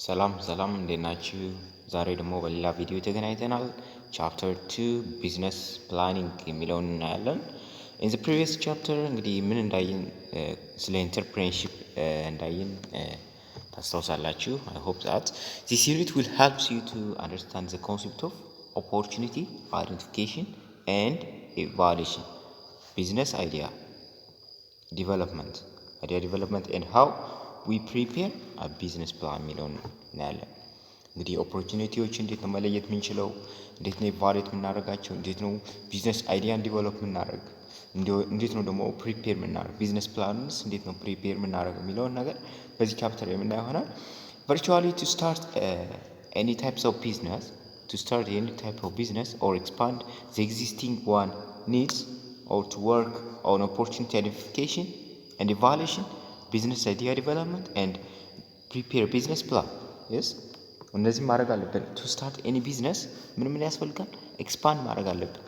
ሰላም እንዴት ናችሁ? ዛሬ ደግሞ በሌላ ቪዲዮ ተገናኝተናል። ቻፕተር 2 ቢዝነስ ፕላኒንግ የሚለውን እናያለን። ኢን ዘ ፕሪቪየስ ቻፕተር እንግዲህ ምን እንዳይን ስለ ኢንተርፕረነርሺፕ እንዳይን ታስታውሳላችሁ። I hope that this unit will help you to understand the concept of opportunity identification and evaluation, business idea development and how we prepare a business plan የሚለውን እናያለን። እንግዲህ ኦፖርቹኒቲዎች እንዴት ነው መለየት የምንችለው? እንዴት ነው ኢቫሉዌት የምናደርጋቸው? እንዴት ነው ቢዝነስ አይዲያን ዲቨሎፕ የምናደርግ? እንዴት ነው ደግሞ ፕሪፔር የምናደርግ? ቢዝነስ ፕላንስ እንዴት ነው ፕሪፔር የምናደርግ የሚለውን ነገር በዚህ ቻፕተር የምናየው ይሆናል። ቨርቹዋሊ to start any types of business or expand the existing one needs or to work on opportunity identification and evaluation, business idea development and prepare business plan. Yes, እነዚህ ማድረግ አለብን። to start any business ምን ያስፈልጋል? ኤክስፓንድ ማድረግ አለብን።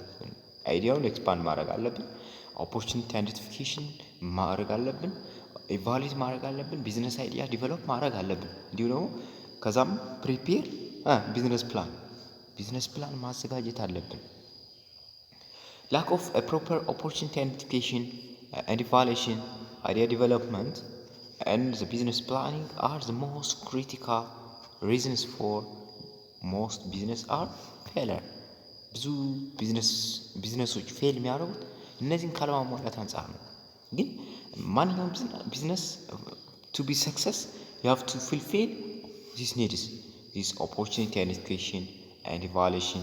አይዲያውን ኤክስፓንድ ማድረግ አለብን። ኦፖርቹኒቲ አይደንቲፊኬሽን ማድረግ አለብን። ኢቫሉዌት ማድረግ አለብን። ቢዝነስ አይዲያ ዲቨሎፕ ማድረግ አለብን። እንዲሁ ደግሞ ከዛም ፕሪፔር ቢዝነስ ፕላን ማዘጋጀት አለብን። lack of a proper opportunity identification and evaluation, idea development and the business planning are the most critical reasons for most business are failure. ብዙ ቢዝነሶች ፌል የሚያደርጉት እነዚህን ካለማሟላት አንጻር ነው። ግን ማንኛውም ቢዝነስ to be success you have to fulfill these needs. This opportunity identification and evaluation,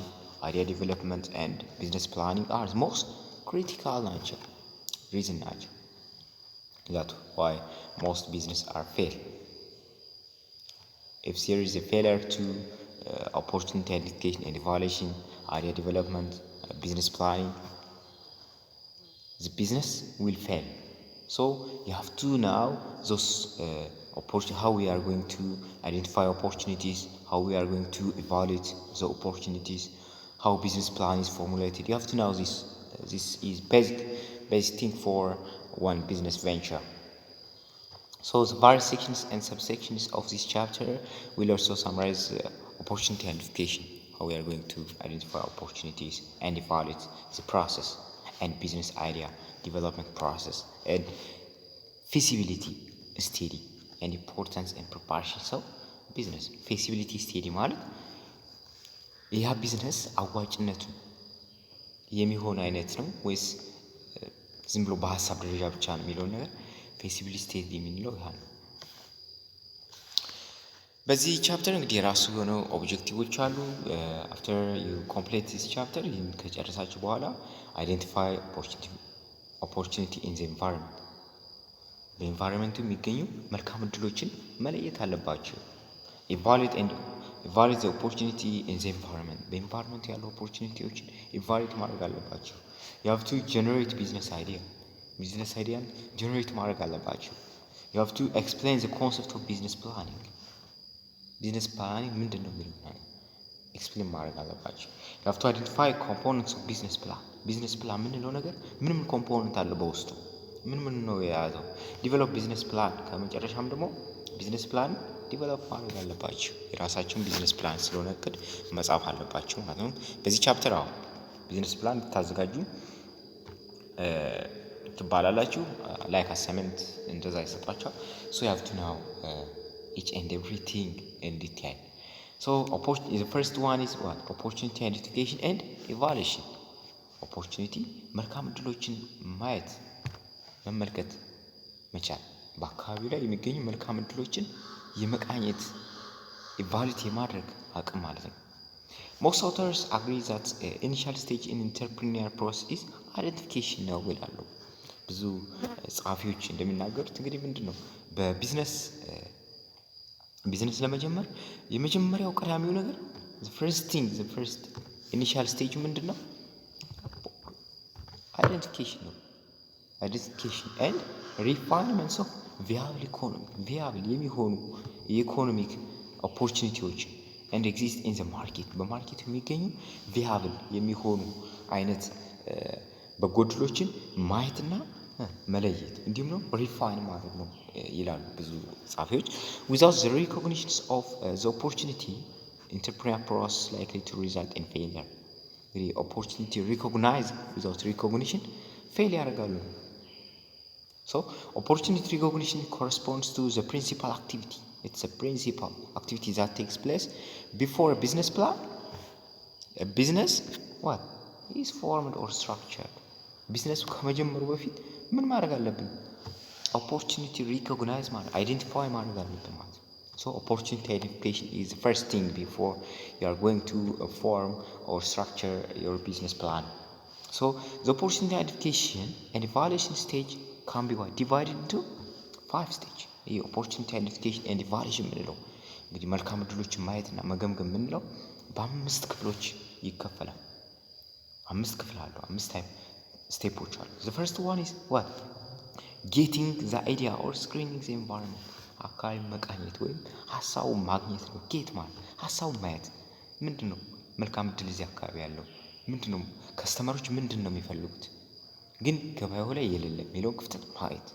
idea development and business planning are the most critical reason ናቸው. That's why most business are fail. If there is a failure to opportunity identification and evaluation, idea development, business planning, the business will fail. So you have to know those how we are going to identify opportunities, how we are going to evaluate the opportunities, how business plan is formulated. You have to know this. This is basic thing for one business venture. So the various sections and subsections of this chapter will also summarize opportunity identification, how we are going to identify opportunities and evaluate the process and business idea development process and feasibility study and importance and preparation of business. feasibility study ማለት ይህ ቢዝነስ አዋጭነቱ የሚሆን አይነት ነው ወይስ ዝም ብሎ በሐሳብ ደረጃ ብቻ ነው የሚለው ነገር feasibility study የምንለው ይሄ ነው። በዚህ ቻፕተር እንግዲህ የራሱ የሆነ ኦብጀክቲቮች አሉ። after you complete this chapter ይህን ከጨረሳችሁ በኋላ identify opportunity in the environment, በኤንቫይሮንመንቱ የሚገኙ መልካም እድሎችን መለየት አለባቸው። evaluate the opportunity in the environment, በኤንቫይሮንመንቱ ያሉ ኦፖርቹኒቲዎችን ኢቫሉዌት ማድረግ አለባቸው። you have to generate business idean ጀነሬት ማድረግ አለባቸው። you have to explain the concept of business planning ምንድን ነው የሚለው ኤክስፕሌን ማድረግ አለባቸው። you have to identify components of business plan ምንለው ነገር ምን ኮምፖነንት አለ በውስጡ ምን ነው የያዘው። ዲቨሎፕ ቢዝነስ ፕላን ከመጨረሻም ደግሞ ቢዝነስ ፕላን ዲቨሎፕ ማድረግ አለባቸው። የራሳቸውን ቢዝነስ ፕላን ስለሆነ እቅድ መጻፍ አለባቸው ማለት ነው። በዚህ ቻፕተር ቢዝነስ ፕላን ታዘጋጁ ትባላላችሁ። ላይክ አሳይመንት እንደዛ ይሰጣችኋል። so you have to know each and everything in detail. So the first one is what? Opportunity identification and evaluation. opportunity መልካም እድሎችን ማየት መመልከት መቻል፣ በአካባቢው ላይ የሚገኙ መልካም እድሎችን የመቃኘት ኢቫሉዌት የማድረግ አቅም ማለት ነው። most authors agree that initial stage in entrepreneurial process is identification ነው ይላሉ። ብዙ ጸሐፊዎች እንደሚናገሩት እንግዲህ ምንድነው በቢዝነስ ለመጀመር የመጀመሪያው ቀዳሚው ነገር the first initial stage ምንድነው? identification and refinements of viable የሚሆኑ የኢኮኖሚክ ኦፖርቹኒቲዎች and exist in the market, በማርኬቱ የሚገኙ viable የሚሆኑ አይነት በጎ እድሎችን ማየትና መለየት እንዲሁም ነው ሪፋይን ማድረግ ነው። ይላሉ ብዙ ጻፊዎች። without the recognition of the opportunity entrepreneur process likely to result in failure። እንግዲህ opportunity recognize without recognition fail ያደርጋሉ። so opportunity recognition corresponds to the principal activity. It's a principal activity that takes place before a business plan. A business what is formed or structured. ቢዝነሱ ከመጀመሩ በፊት ምን ማድረግ አለብን? ኦፖርቹኒቲ ሪኮግናይዝ ማለት አይደንቲፋይ ማድረግ አለብን ማለት ነው። so opportunity identification is the first thing before you are going to form or structure your business plan. so the opportunity identification and evaluation stage can be divided into 5 stage. ይህ opportunity identification and evaluation የምንለው እንግዲህ መልካም ዕድሎችን ማየትና መገምገም የምንለው በ5 ክፍሎች ይከፈላል። 5 ክፍል አለው። 5 ታይፕ ስቴፖች አሉ። the first one is what getting the idea or screening the environment. አካባቢ መቃኘት ወይም ሀሳቡን ማግኘት ነው። ጌት ማለት ሀሳቡን ማየት ምንድን ነው? መልካም ዕድል እዚህ አካባቢ ያለው ምንድን ነው? ከስተመሮች ምንድን ነው የሚፈልጉት ግን ገበያው ላይ የሌለ የሚለውን ክፍተት ማየት፣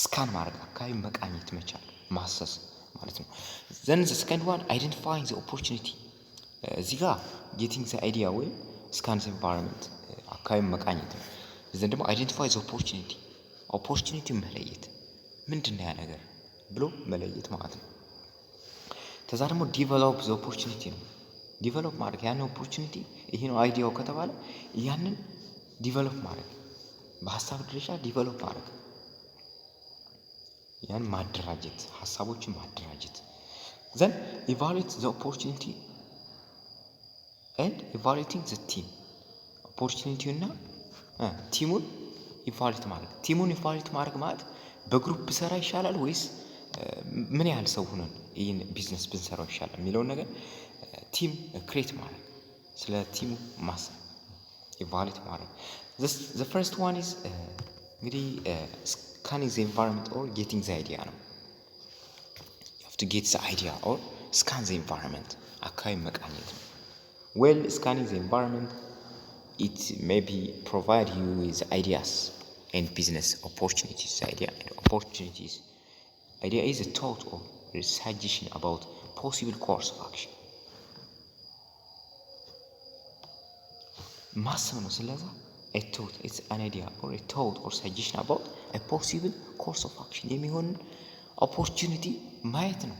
ስካን ማድረግ፣ አካባቢ መቃኘት መቻል፣ ማሰስ ማለት ነው። then the second one identifying the opportunity። እዚህ ጋር getting the idea ወይም scan the environment አካባቢ መቃኘት ነው። then ደግሞ identify the opportunity መለየት ምንድን ነው ያ ነገር ብሎ መለየት ማለት ነው። ከዛ ደግሞ develop the opportunity ነው። ዲቨሎፕ ማድረግ ያን ኦፖርቹኒቲ ይሄ ነው አይዲያው ከተባለ ያንን ዲቨሎፕ ማድረግ በሀሳብ ደረጃ ዲቨሎፕ ማድረግ ያን ማደራጀት ሀሳቦችን ማደራጀት then evaluate the opportunity and evaluating the team ኦፖርቹኒቲው እና ቲሙን ኢቫሉዌት ማድረግ ቲሙን ኢቫሉዌት ማድረግ ማለት በግሩፕ ሰራ ይሻላል ወይስ ምን ያህል ሰው ሆነን ይህን ቢዝነስ ብንሰራው ይሻላል የሚለውን ነገር ቲም ክሬት ማድረግ ስለ ቲሙ ማሰብ ኢቫሉዌት ማድረግ the first one is እንግዲህ scanning the environment or getting the idea ነው። you have to get the idea or scan the environment አካባቢ መቃኘት ነው። well scanning the environment it maybe provide you with ideas and business opportunities. Idea and opportunities. Idea is a thought or a suggestion about possible course of action. ማሰብ ነው። ስለዛ a thought it's an idea or a thought or suggestion about a possible course of action የሚሆን opportunity ማየት ነው።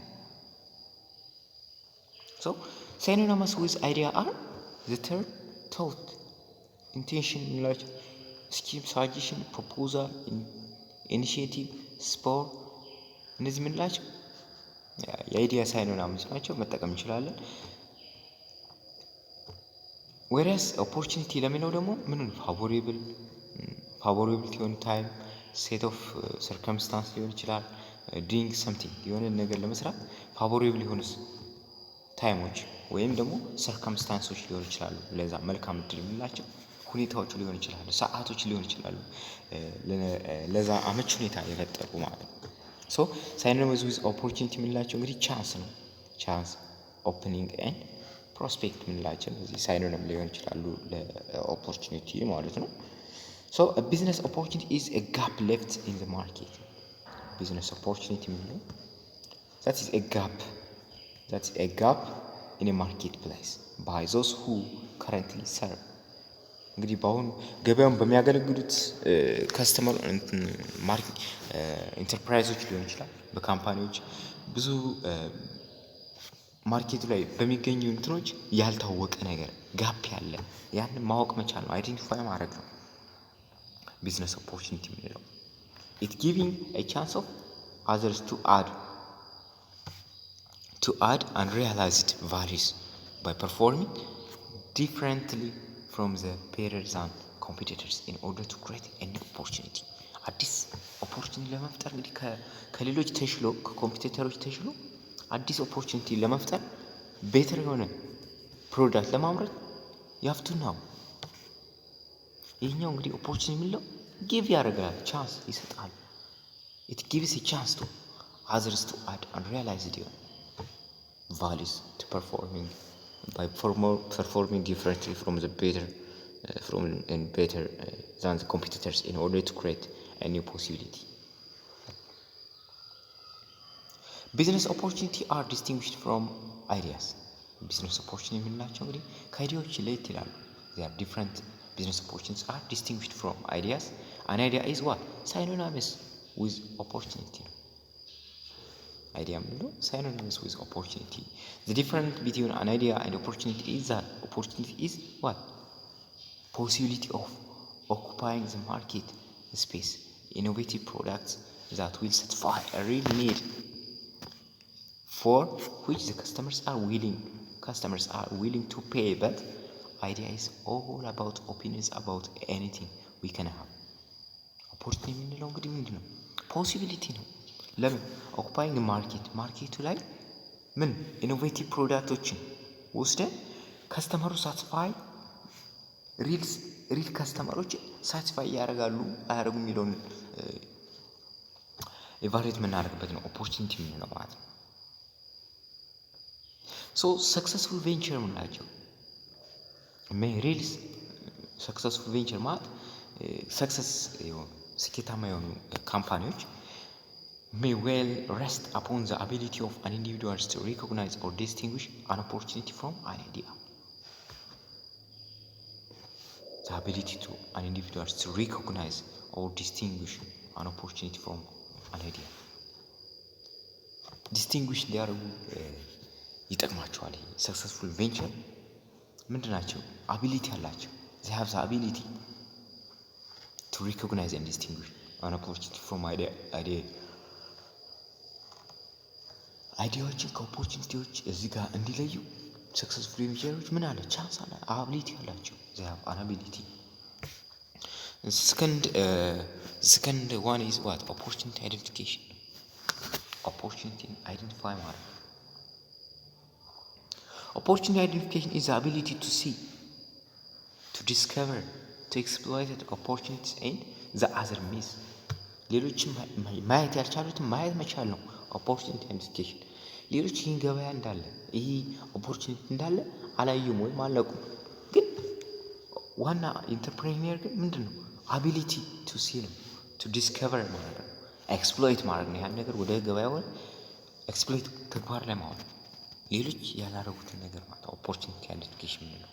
so synonymous with idea are the third thought, intention እንላቸው ስኪም፣ ሳጀሽን፣ ፕሮፖዛል፣ ኢኒሺዬቲቭ፣ ስፖር እነዚህ የምንላቸው የአይዲያ ሳይኖኒምስ ናቸው። መጠቀም እንችላለን። whereas ኦፖርቹኒቲ ለሚለው ደግሞ ምን ፋቮሬብል የሆነ ታይም ሴት ኦፍ ሰርከምስታንስ ሊሆን ይችላል። ዱይንግ ሰምቲንግ የሆነ ነገር ለመስራት ፋቮሬብል የሆኑ ታይሞች ወይም ደግሞ ሰርከምስታንሶች ሊሆን ይችላሉ። ለዛ መልካም ዕድል የምንላቸው ሁኔታዎች ሊሆን ይችላሉ፣ ሰዓቶች ሊሆን ይችላሉ፣ ለዛ አመች ሁኔታ የፈጠሩ ማለት ነው። ሶ ሳይኖኒምስ ዊዝ ኦፖርቹኒቲ የምንላቸው እንግዲህ ቻንስ ነው። ቻንስ፣ ኦፕኒንግ ኤንድ ፕሮስፔክት የምንላቸው እዚህ ሳይኖኒም ሊሆን ይችላሉ ለኦፖርቹኒቲ ማለት ነው። ሶ ቢዝነስ ኦፖርቹኒቲ ኢዝ ኤ ጋፕ ሌፍት ኢን ዘ ማርኬት። ቢዝነስ ኦፖርቹኒቲ የምንለው that is a gap in a marketplace by those who currently serve። እንግዲህ በአሁኑ ገበያውን በሚያገለግሉት ከስተመር ኢንተርፕራይዞች ሊሆን ይችላል፣ በካምፓኒዎች ብዙ ማርኬቱ ላይ በሚገኙ እንትኖች ያልታወቀ ነገር ጋፕ ያለ ያንን ማወቅ መቻል ነው፣ አይዴንቲፋይ ማድረግ ነው ቢዝነስ ኦፖርቹኒቲ የምንለው። it giving a chance of others to add unrealized values by performing differently from the better than competitors in order to create a new opportunity። አዲስ ኦፖርቹኒቲ ለመፍጠር እንግዲህ ከሌሎች ተሽሎ ከኮምፒቲተሮች ተሽሎ አዲስ ኦፖርቹኒቲ ለመፍጠር ቤተር የሆነ ፕሮዳክት ለማምረት ያፍቱ ነው። ይህኛው እንግዲህ ኦፖርቹኒቲ የምንለው ጊቭ ያደርጋል፣ ቻንስ ይሰጣል። it gives a chance to others to add unrealized values to performing differently from the better than the competitors in order to create a new possibility. ቢዝነስ ኦፖርቹኒቲ አር ዲስቲንግዊሽድ ፍሮም አይዲያስ። ቢዝነስ ኦፖርቹኒቲ የምንላቸው እንግዲህ ከአይዲያዎች ለየት ይላሉ። ዜር ዲፍረንት ቢዝነስ ኦፖርቹኒቲስ አር ዲስቲንግዊሽድ ፍሮም አይዲያስ። አን አይዲያ ኢዝ ዋት ሳይኖናምስ ዊዝ ኦፖርቹኒቲ ነው። አይዲያ የምንለው ሳይኖናምስ ዊዝ ኦፖርቹኒቲ። ዘ ዲፍረንት ቢትዊን አን አይዲያ ኤንድ ኦፖርቹኒቲ ኢዝ ዛት ኦፖርቹኒቲ ኢዝ ዋት ፖሲቢሊቲ ኦፍ occupying the market space, innovative products that will satisfy a real need for which the customers are willing to pay. But idea is all about opinions about anything we can have. opportunity የምንለው እንግዲህ ምንድን ነው? ፖሲቢሊቲ ነው። ለምን ኦኩፓይንግ ማርኬቱ ላይ ምን ኢኖቬቲቭ ፕሮዳክቶችን ወስደን ከስተመሩ ሳትስፋይ ሪል ከስተመሮች ሳትስፋይ ያደርጋሉ አያደርጉም የሚለውን ኤቫሉዌት የምናደርግበት ነው ኦፖርቹኒቲ የምንለው ማለት ነው። ሶ ሰክሰስፉል ቬንቸር የምንላቸው ሪል ሰክሰስፉል ቬንቸር ማለት ሰክሰስ የሆኑ ስኬታማ የሆኑ ካምፓኒዎች may well rest upon the ability of an individual to recognize or distinguish an opportunity from an idea. The ability to an individual to recognize or distinguish an opportunity from an idea. ዲስቲንጉሽ እንዲያደርጉ ይጠቅማቸዋል። ሰክሰስፉል ቬንቸር ምንድን ናቸው? አቢሊቲ አላቸው። they have the ability to recognize and distinguish an opportunity from idea. አይዲያዎችን ከኦፖርቹኒቲዎች እዚህ ጋር እንዲለዩ ሰክሰስፉል ቬንቸሮች ምን አለ? ቻንስ አለ፣ አቢሊቲ አላቸው። they have an ability. second one is what? opportunity identification. opportunity identify ማለት opportunity identification is the ability to see, to discover, to exploit opportunities and the other miss. ሌሎችን ማየት ያልቻሉትን ማየት መቻል ነው opportunity identification። ሌሎች ይህን ገበያ እንዳለ ይህ ኦፖርቹኒቲ እንዳለ አላዩም ወይም አለቁም። ግን ዋና ኢንተርፕሬኒየር ግን ምንድን ነው? አቢሊቲ ቱ ሲ ነው፣ ቱ ዲስከቨር ማለት ነው፣ ኤክስፕሎይት ማድረግ ነው። ያን ነገር ወደ ገበያው ኤክስፕሎይት ተግባር ላይ ማዋል፣ ሌሎች ያላረጉትን ነገር ማለት ኦፖርቹኒቲ አይደንቲፊኬሽን የምንለው።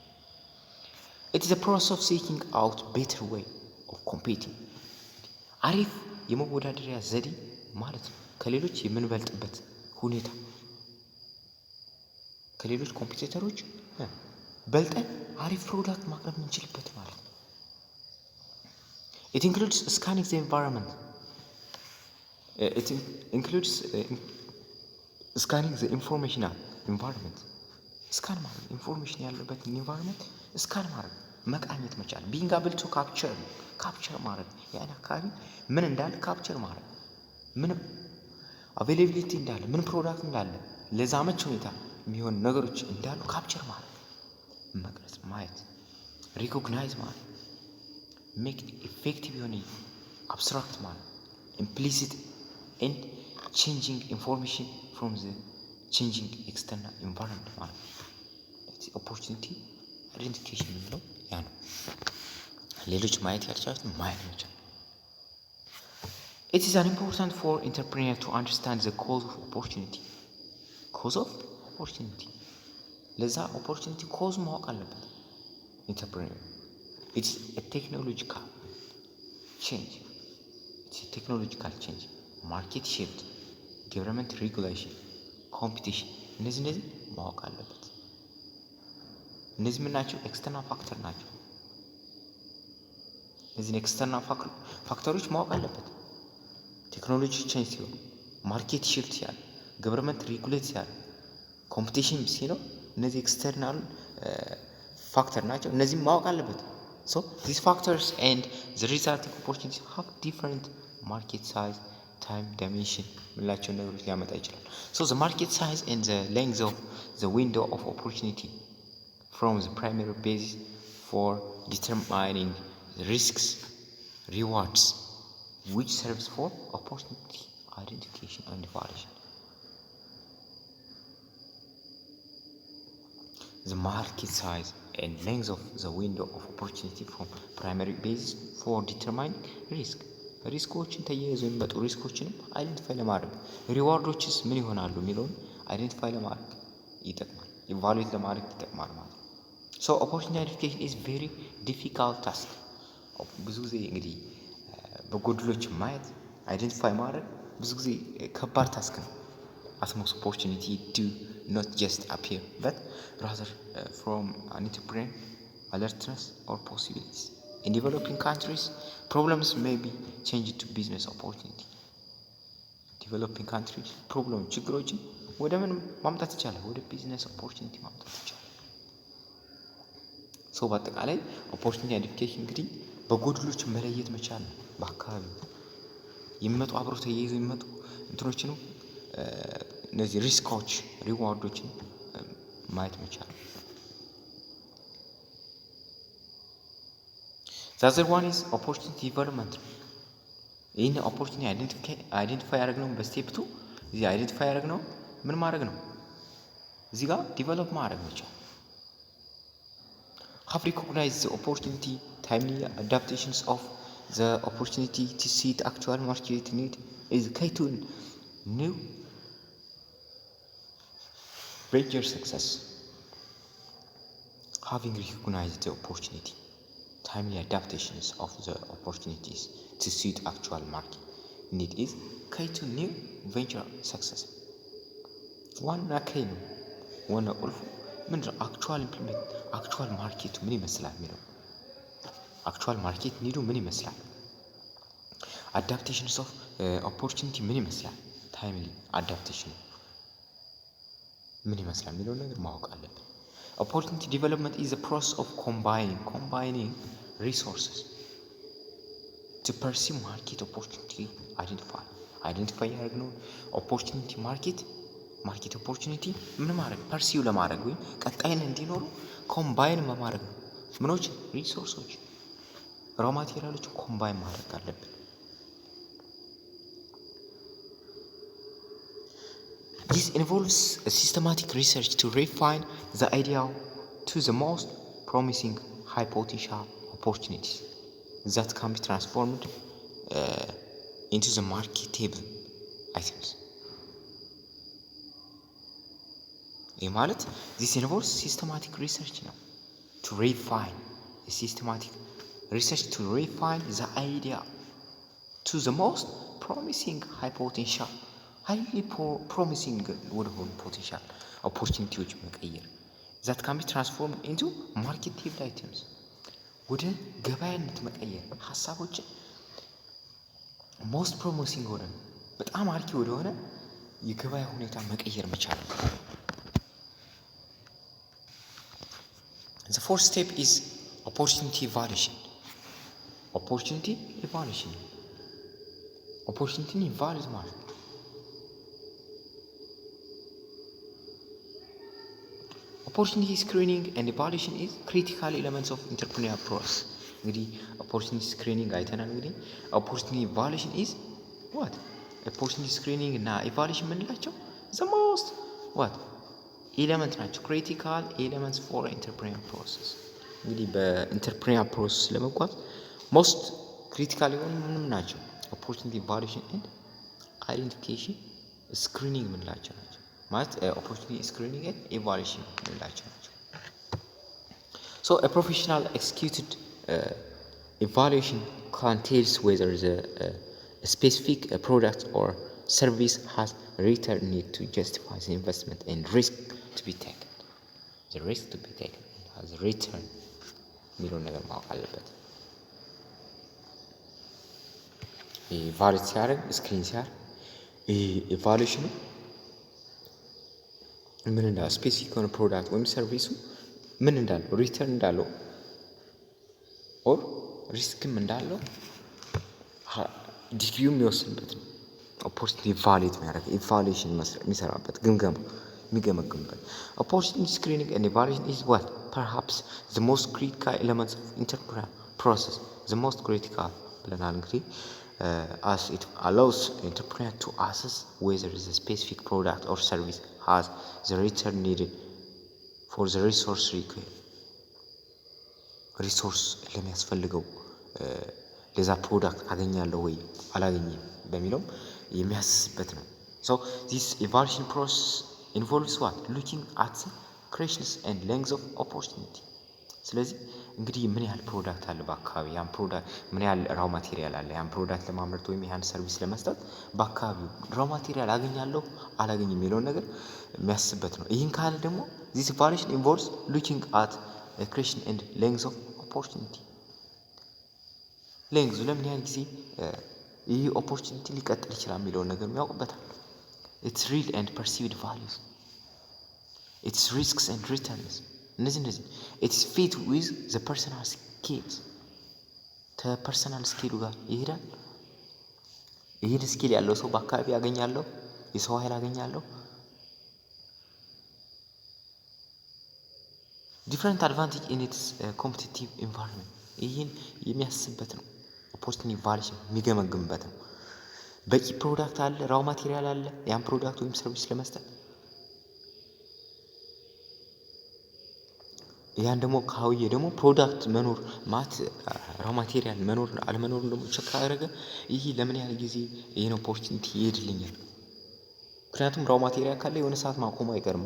ኢት ኢዝ a process of seeking out better way of competing። አሪፍ የመወዳደሪያ ዘዴ ማለት ነው። ከሌሎች የምንበልጥበት ሁኔታ፣ ከሌሎች ኮምፒቲተሮች በልጠን አሪፍ ፕሮዳክት ማቅረብ የምንችልበት ማለት ነው። it includes scanning the environment. It includes scanning the informational environment. ስካን ማለት ኢንፎርሜሽን ያለበት ኢንቫይሮንመንት ስካን ማድረግ መቃኘት መቻል። being able to capture ማድረግ ያን አካባቢ ምን እንዳለ ካፕቸር ማድረግ፣ ምን አቬይላቢሊቲ እንዳለ፣ ምን ፕሮዳክት እንዳለ፣ ለዛ አመች ሁኔታ የሚሆን ነገሮች እንዳሉ ካፕቸር ማድረግ፣ መቅረጽ፣ ማየት፣ ሪኮግናይዝ ማለት፣ ሜክ ኢፌክቲቭ የሆነ አብስትራክት ማለት፣ ኢምፕሊሲት ኤንድ ቼንጂንግ ኢንፎርሜሽን ፍሮም ዘ ቼንጂንግ ኤክስተርናል ኢንቫይሮንመንት ማለት ነው። ኦፖርቹኒቲ አይደንቲፊኬሽን የምንለው ያ ነው። ሌሎች ማየት ያልቻሉት ማየት መቻል። It is important for entrepreneur to understand the cause of opportunity. cause of opportunity ለዛ ኦፖርቹኒቲ ኮዝ ማወቅ አለበት ኢንተርፕሬነር። It's a technological change. ማርኬት shift, government regulation, competition እነዚህ ማወቅ አለበት። እነዚህ ምን ናቸው? ኤክስተርናል ፋክተር ናቸው። እነዚህን ኤክስተርናል ፋክተሮች ማወቅ አለበት። ቴክኖሎጂ ቼንጅ ሲሆን፣ ማርኬት ሽፍት ሲያል፣ ገቨርንመንት ሬጉሌት ሲያል፣ ኮምፒቲሽን ሲኖር እነዚህ ኤክስተርናል ፋክተር ናቸው። እነዚህም ማወቅ አለበት። so these factors and the resulting opportunities have different market size, time, dimension ምንላቸው ነገሮች ሊያመጣ ይችላል። so the market size and the length of the window of opportunity from the primary basis for determining the risks, rewards, which serves for opportunity identification and evaluation. The market size and length of the window of opportunity from primary basis for determining risk. ሪስኮችን ተያይዞ የሚመጡ ሪስኮችንም አይደንቲፋይ ለማድረግ ሪዋርዶችስ ምን ይሆናሉ የሚለውን አይደንቲፋይ ለማድረግ ይጠቅማል፣ ኢቫሉዌት ለማድረግ ይጠቅማል ማለት ነው። ሶ ኦፖርቹኒቲ አይደንቲፊኬሽን ኢዝ ቬሪ ዲፊካልት ታስክ። ብዙ ጊዜ እንግዲህ በጎድሎች ማየት አይደንቲፋይ ማድረግ ብዙ ጊዜ ከባድ ታስክ ነው። as most opportunity do not just appear but rather from an entrepreneur alertness or possibilities. In developing countries, problems may be changed to business opportunity. Developing countries, problem ችግሮችን ወደ ምን ማምጣት ይቻላል? ወደ ቢዝነስ ኦፖርቹኒቲ ማምጣት ይቻላል። ሶ በአጠቃላይ ኦፖርቹኒቲ አይደንቲፊኬሽን እንግዲህ በጎድሎች መለየት መቻል ነው። በአካባቢ የሚመጡ አብሮ ተያይዞ የሚመጡ እንትኖችን እነዚህ ሪስኮች ሪዋርዶችን ማየት መቻል። The other one is opportunity development. ይህን ኦፖርቹኒቲ አይደንቲፋይ ያደረግነው በስቴፕ 2 እዚህ አይደንቲፋይ ያደረግነው ምን ማድረግ ነው? እዚህ ጋር ዲቨሎፕ ማድረግ መቻል። Have recognized the opportunity, timely adaptations of the opportunity to suit actual market need is key to new greater success. Having recognized the opportunity, timely adaptations of the opportunities to suit actual market need is key to new venture success. ዋና ከይ ነው ዋና ቁልፉ ምንድን ነው? አክቹዋል ማርኬቱ ምን ይመስላል የሚለው አክቹዋል ማርኬት ኒዱ ምን ይመስላል፣ አዳፕቴሽንስ ኦፍ ኦፖርቹኒቲ ምን ይመስላል፣ ታይምሊ አዳፕቴሽን ምን ይመስላል የሚለውን ነገር ማወቅ አለብን። ኦፖርቹኒቲ ዲቨሎፕመንት ኢዝ ዘ ፕሮሰስ ኦፍ ኮምባይኒንግ ሪሶርስስ ቱ ፐርሲው ማርኬት ኦፖርቹኒቲ አይደንቲፋይ ያደረግነውን ኦፖርቹኒቲ ማርኬት ኦፖርቹኒቲ ምን ማድረግ ፐርሲው ለማድረግ ወይም ቀጣይን እንዲኖሩ ኮምባይን በማድረግ ነው። ምኖች ሪሶርሶች ራ ማቴሪያሎችን ኮምባይን ማድረግ አለብን። This involves a systematic research to refine the idea to the most promising high potential opportunities that can be transformed into the marketable items. ይህ ማለት this involves systematic research ነው to refine the idea to the most promising high potential highly promising ወደሆኑ ፖቴንሻል ኦፖርቹኒቲዎች መቀየር that can be transformed into marketable items ወደ ገበያነት መቀየር ሀሳቦችን most promising ወደ በጣም አርኪ ወደሆነ የገበያ ሁኔታ መቀየር መቻል። The fourth step is opportunity evaluation. Opportunity evaluate ማለት opportunity screening and evaluation is critical elements of entrepreneurial process. እንግዲህ opportunity screening አይተናል። እንግዲህ opportunity evaluation is what? opportunity screening እና evaluation ምንላቸው the most what ኤሌመንት ናቸው critical elements for entrepreneurial process። እንግዲህ በኢንተርፕሬኒየር ፕሮሰስ ለመጓዝ most critical የሆኑ ምንም ናቸው opportunity evaluation and identification screening ምንላቸው ናቸው ማለት opportunity screening and evaluation ምንላቸው ናቸው። So a professional executed evaluation can tell whether the specific product or service has return need to justify the investment and risk to be taken. The risk to be taken has a return የሚለውን ነገር ማወቅ አለበት። ኢቫሉዌት ሲያደርግ ስክሪን ሲያደርግ ኢቫሉዌሽኑ ምን እንዳለው ስፔሲፊክ የሆነ ፕሮዳክት ወይም ሰርቪሱ ምን እንዳለው ሪተርን እንዳለው ኦር ሪስክም እንዳለው ዲግሪው የሚወስንበት ነው። ኦፖርቹኒቲ ኢቫሉዌት የሚያደርግ ኢቫሉዌሽን የሚሰራበት ግምገማ የሚገመግምበት opportunity screening and evaluation is what perhaps the most critical elements of entrepreneurial process. The most critical ብለናል እንግዲህ as it allows entrepreneur to assess whether the specific product or service has the return needed for the resource required. ሪሶርስ ለሚያስፈልገው ለዛ ፕሮዳክት አገኛለሁ ወይ አላገኝም በሚለው የሚያስስበት ነው። So this evaluation process involves what? Looking at the creations and lengths of opportunity. ስለዚህ እንግዲህ ምን ያህል ፕሮዳክት አለ በአካባቢ ያን ፕሮዳክት ምን ያህል ራው ማቴሪያል አለ ያን ፕሮዳክት ለማምረት ወይም ያን ሰርቪስ ለመስጠት በአካባቢው ራው ማቴሪያል አገኛለሁ አላገኝም የሚለውን ነገር የሚያስበት ነው። ይህን ካለ ደግሞ this evaluation involves looking at the creation and lengths of opportunity. ሌንግዙ ለምን ያህል ጊዜ ይህ ኦፖርቹኒቲ ሊቀጥል ይችላል የሚለውን ነገር የሚያውቁበታል። its real and perceived values, its risks and returns እነዚህ its fit with the personal skills ከፐርሰናል ስኪሉ ጋር ይሄዳል። ይሄን ስኪል ያለው ሰው በአካባቢ ያገኛለሁ የሰው ኃይል አገኛለሁ። different advantage in its competitive environment ይህን የሚያስበት ነው። ኦፖርቹኒቲ ቫልዩሽን የሚገመግምበት ነው። በቂ ፕሮዳክት አለ ራው ማቴሪያል አለ ያን ፕሮዳክት ወይም ሰርቪስ ለመስጠት ያን ደግሞ ካውዬ ደግሞ ፕሮዳክት መኖር ራው ማቴሪያል መኖር አለመኖር ደግሞ ቸክ ካደረገ ይሄ ለምን ያህል ጊዜ ይሄን ኦፖርቹኒቲ ይሄድልኛል። ምክንያቱም ራው ማቴሪያል ካለ የሆነ ሰዓት ማቆሙ አይቀርም።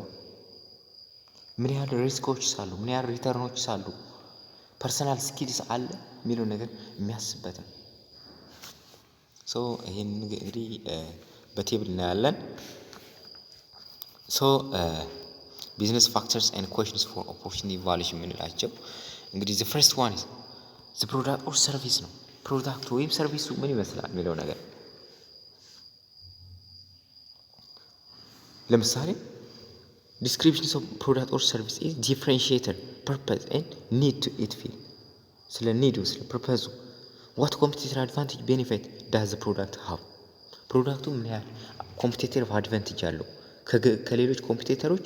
ምን ያህል ሪስኮች አሉ ምን ያህል ሪተርኖች አሉ ፐርሰናል ስኪልስ አለ የሚለው ነገር የሚያስበት ነው። ሶ ይሄን እንግዲህ በቴብል እናያለን። ሶ ቢዝነስ ፋክተርስ ኤንድ ኩዌሽንስ ፎር ኦፖርቹኒቲ ቫልዩሽን የምንላቸው እንግዲህ the first one is the product or service ነው። ፕሮዳክቱ ወይም ሰርቪሱ ምን ይመስላል የሚለው ነገር ለምሳሌ descriptions of product or service is differentiator purpose and need to it fill ስለ ኒዱ ስለ ፐርፐዙ what competitive advantage benefit does the product have ፕሮዳክቱ ምን ያህል ኮምፒቲቲቭ አድቫንቴጅ አለው ከሌሎች ኮምፒቲተሮች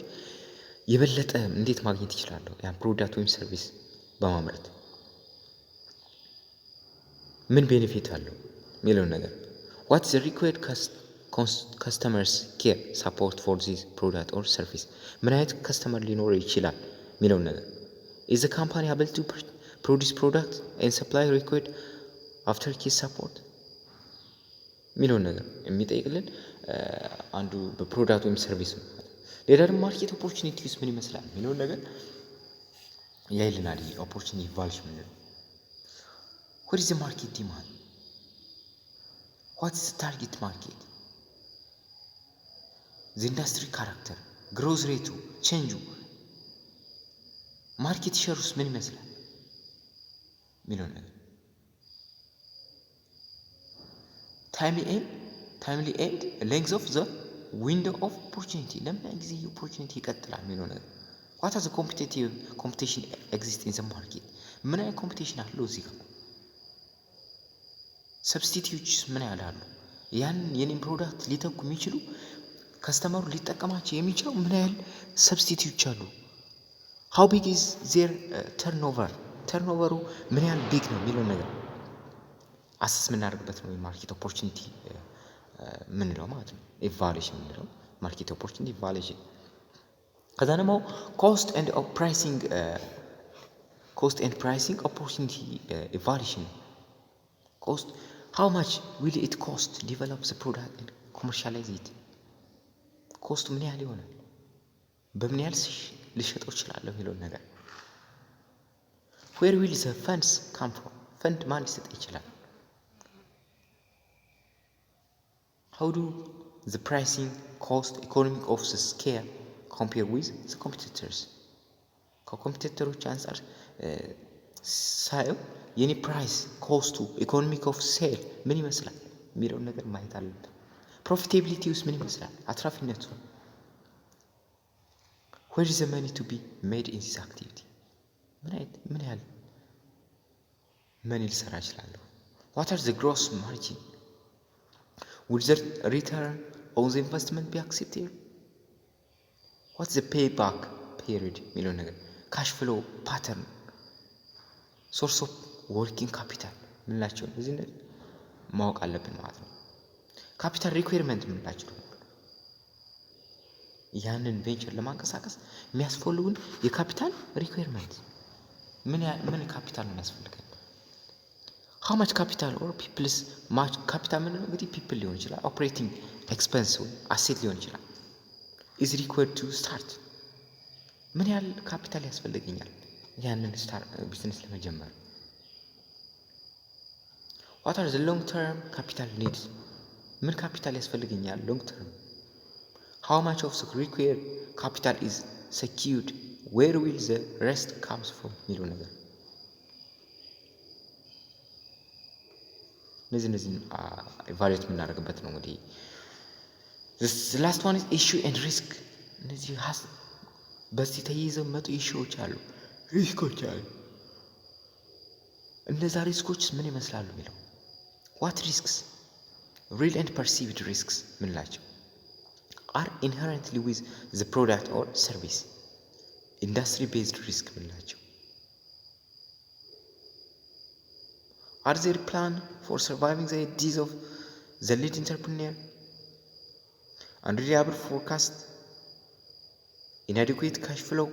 የበለጠ እንዴት ማግኘት ይችላል ያን ፕሮዳክት ወይም ሰርቪስ በማምረት ምን ቤኔፊት አለው የሚለው ነገር what the required customers care support for this product or service ምን አይነት ከስተመር ሊኖር ይችላል የሚለው ነገር is the company able to produce product and supply required after case support የሚለው ነገር የሚጠይቅልን አንዱ በፕሮዳክት ወይም ሰርቪስ ነው። ሌላ ደግሞ ማርኬት ኦፖርቹኒቲስ ምን ይመስላል የሚለው ነገር ያይልናል። ኦፖርቹኒቲ ቫልዩሽን ምን ነው? what is the market demand? what is the target market? the industry character growth rate change ማርኬት ሼርስ ምን ይመስላል የሚለው ነገር timely end length of the window of opportunity ለምን ጊዜ ኦፖርቹኒቲ ይቀጥላል የሚለው ነገር what is the competition exist in the market ምን አይነት ኮምፒቲሽን አለው እዚህ ጋር ሰብስቲቲዩትስ ምን ያህል ያን የኔን ፕሮዳክት ሊተኩ የሚችሉ ከስተመሩ ሊጠቀማቸው የሚችሉ ምን ያህል ሰብስቲቲዩትስ አሉ how big is their turnover ምን ያህል ቢግ ነው የሚለው ነገር አሰስ የምናደርግበት ነው የማርኬት ኦፖርቹኒቲ ምንለው ማለት ነው። ኢቫሉዌሽን ምንለው ማርኬት ኦፖርቹኒቲ ኢቫሉዌሽን ከዛ ደግሞ ኮስት ኤንድ ፕራይሲንግ ኦፖርቹኒቲ ኢቫሉዌሽን ኮስት how much will it cost develop the product and commercialize it ኮስቱ ምን ያህል ይሆናል በምን ያህል ልሸጠው እችላለሁ የሚለው ነገር where will the funds come from ፈንድ ማን ሊሰጥ ይችላል how do the pricing cost economic of the scale compare with the competitors ከኮምፒቲተሮች አንፃር ሳየው የኔ ፕራይስ ኮስቱ ኢኮኖሚክ ኦፍ ሴል ምን ይመስላል የሚለውን ነገር ማየት አለብን። ፕሮፊታቢሊቲ ውስጥ ምን ይመስላል አትራፊነቱ where is the money to be made in this activity ምን ያህል money ልሰራ እችላለሁ what are the gross margin will the return on the investment be accepted what's the payback period የሚለው ነገር ካሽ ፍሎ ፓተርን ሶርስ ኦፍ ወርኪንግ ካፒታል ምንላቸው እዚህ ማወቅ አለብን ማለት ነው። ካፒታል ሪኳየርመንት ምንላቸው ያንን ቬንቸር ለማንቀሳቀስ የሚያስፈልጉን የካፒታል ሪኳየርመንት ምን ካፒታል ነው የሚያስፈልገን how much capital or people's much capital ምን እንግዲህ people ሊሆን ይችላል operating expense asset ሊሆን ይችላል is required to start ምን ያህል ካፒታል ያስፈልገኛል ያንን ቢዝነስ ለመጀመር what are the long term capital needs ምን ካፒታል ያስፈልገኛል long term how much of the required capital is secured where will the rest comes from የሚለው ነገር እነዚህ ኢቫሉዌት የምናደርግበት ነው እንግዲህ this last one is issue and risk እነዚህ በዚህ ተይዘው መጡ ኢሹዎች አሉ ሪስኮች አሉ እነዛ ሪስኮች ምን ይመስላሉ የሚለው what risks real and perceived risks ምንላቸው are inherently with the product or service industry based risk ምንላቸው are there plan for surviving the ideas of the lead entrepreneur unreliable forecast inadequate cash flow